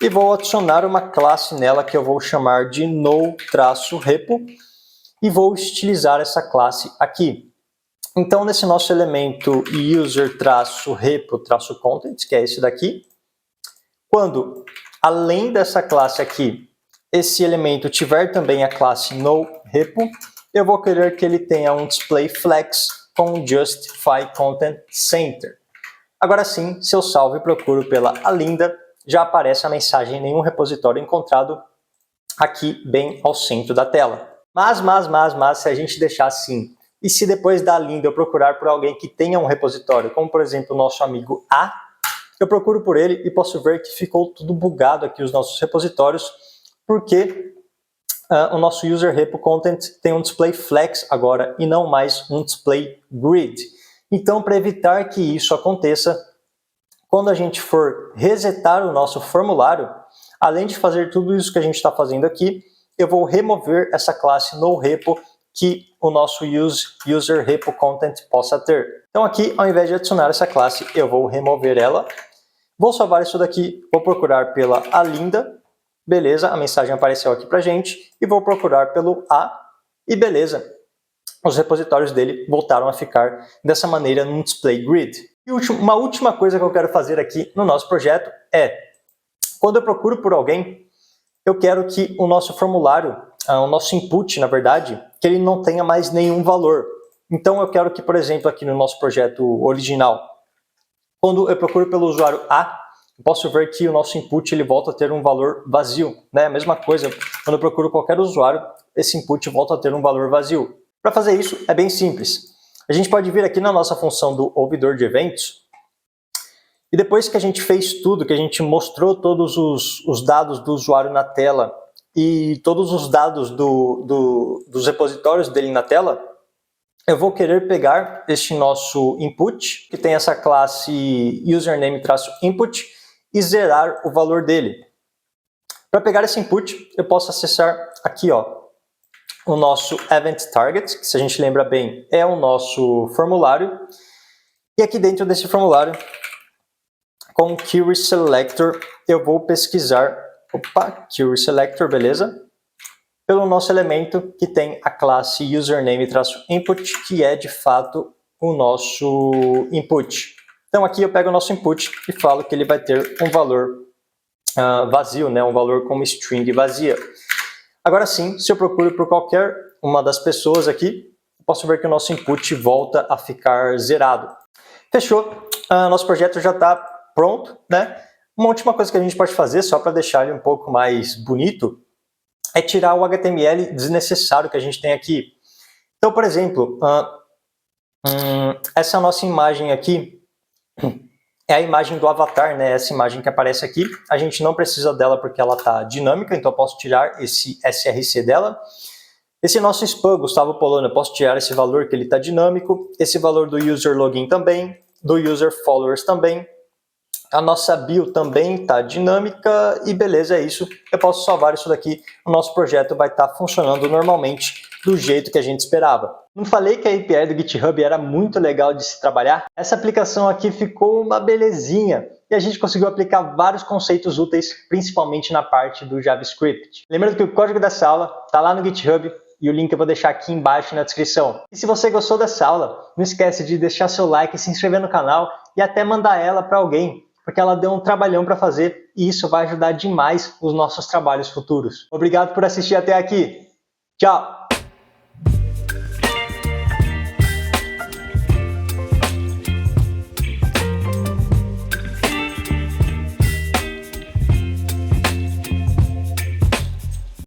e vou adicionar uma classe nela que eu vou chamar de no-repo e vou estilizar essa classe aqui. Então, nesse nosso elemento user-repo-content, que é esse daqui, quando, além dessa classe aqui, esse elemento tiver também a classe no-repo, eu vou querer que ele tenha um display flex com justify content center. Agora sim, se eu salvo e procuro pela Alinda, já aparece a mensagem nenhum repositório encontrado aqui bem ao centro da tela. Mas, se a gente deixar assim, e se depois da Alinda eu procurar por alguém que tenha um repositório, como por exemplo o nosso amigo A, eu procuro por ele e posso ver que ficou tudo bugado aqui os nossos repositórios, porque o nosso user-repo-content tem um display flex agora e não mais um display grid. Então, para evitar que isso aconteça, quando a gente for resetar o nosso formulário, além de fazer tudo isso que a gente está fazendo aqui, eu vou remover essa classe noRepo que o nosso userRepo.content possa ter. Então aqui, ao invés de adicionar essa classe, eu vou remover ela. Vou salvar isso daqui, vou procurar pela Alinda. Beleza, a mensagem apareceu aqui pra gente. E vou procurar pelo A. E beleza, os repositórios dele voltaram a ficar dessa maneira num display grid. E uma última coisa que eu quero fazer aqui no nosso projeto é, quando eu procuro por alguém, eu quero que o nosso formulário, o nosso input, na verdade, que ele não tenha mais nenhum valor. Então eu quero que, por exemplo, aqui no nosso projeto original, quando eu procuro pelo usuário A, eu posso ver que o nosso input ele volta a ter um valor vazio, né? A mesma coisa, quando eu procuro qualquer usuário, esse input volta a ter um valor vazio. Para fazer isso, é bem simples. A gente pode vir aqui na nossa função do ouvidor de eventos, e depois que a gente fez tudo, que a gente mostrou todos os dados do usuário na tela e todos os dados dos repositórios dele na tela, eu vou querer pegar este nosso input, que tem essa classe username-input, e zerar o valor dele. Para pegar esse input, eu posso acessar aqui, ó, o nosso event target, que se a gente lembra bem, é o nosso formulário. E aqui dentro desse formulário, com o Query Selector, eu vou pesquisar, Query Selector, beleza? Pelo nosso elemento que tem a classe username-input, que é de fato o nosso input. Então aqui eu pego o nosso input e falo que ele vai ter um valor vazio, né? Um valor como string vazia. Agora sim, se eu procuro por qualquer uma das pessoas aqui, eu posso ver que o nosso input volta a ficar zerado. Fechou? Nosso projeto já está pronto, né? Uma última coisa que a gente pode fazer, só para deixar ele um pouco mais bonito, é tirar o HTML desnecessário que a gente tem aqui. Então, por exemplo, essa nossa imagem aqui é a imagem do avatar, né? Essa imagem que aparece aqui, a gente não precisa dela porque ela está dinâmica, então eu posso tirar esse src dela. Esse nosso spam, Gustavo Poloni, eu posso tirar esse valor que ele está dinâmico, esse valor do user login também, do user followers também. A nossa bio também está dinâmica e beleza, é isso. Eu posso salvar isso daqui, o nosso projeto vai estar funcionando normalmente do jeito que a gente esperava. Não falei que a API do GitHub era muito legal de se trabalhar? Essa aplicação aqui ficou uma belezinha. e a gente conseguiu aplicar vários conceitos úteis, principalmente na parte do JavaScript. Lembrando que o código dessa aula está lá no GitHub, e o link eu vou deixar aqui embaixo na descrição. E se você gostou dessa aula, não esquece de deixar seu like, se inscrever no canal e até mandar ela para alguém, porque ela deu um trabalhão para fazer e isso vai ajudar demais os nossos trabalhos futuros. Obrigado por assistir até aqui. Tchau!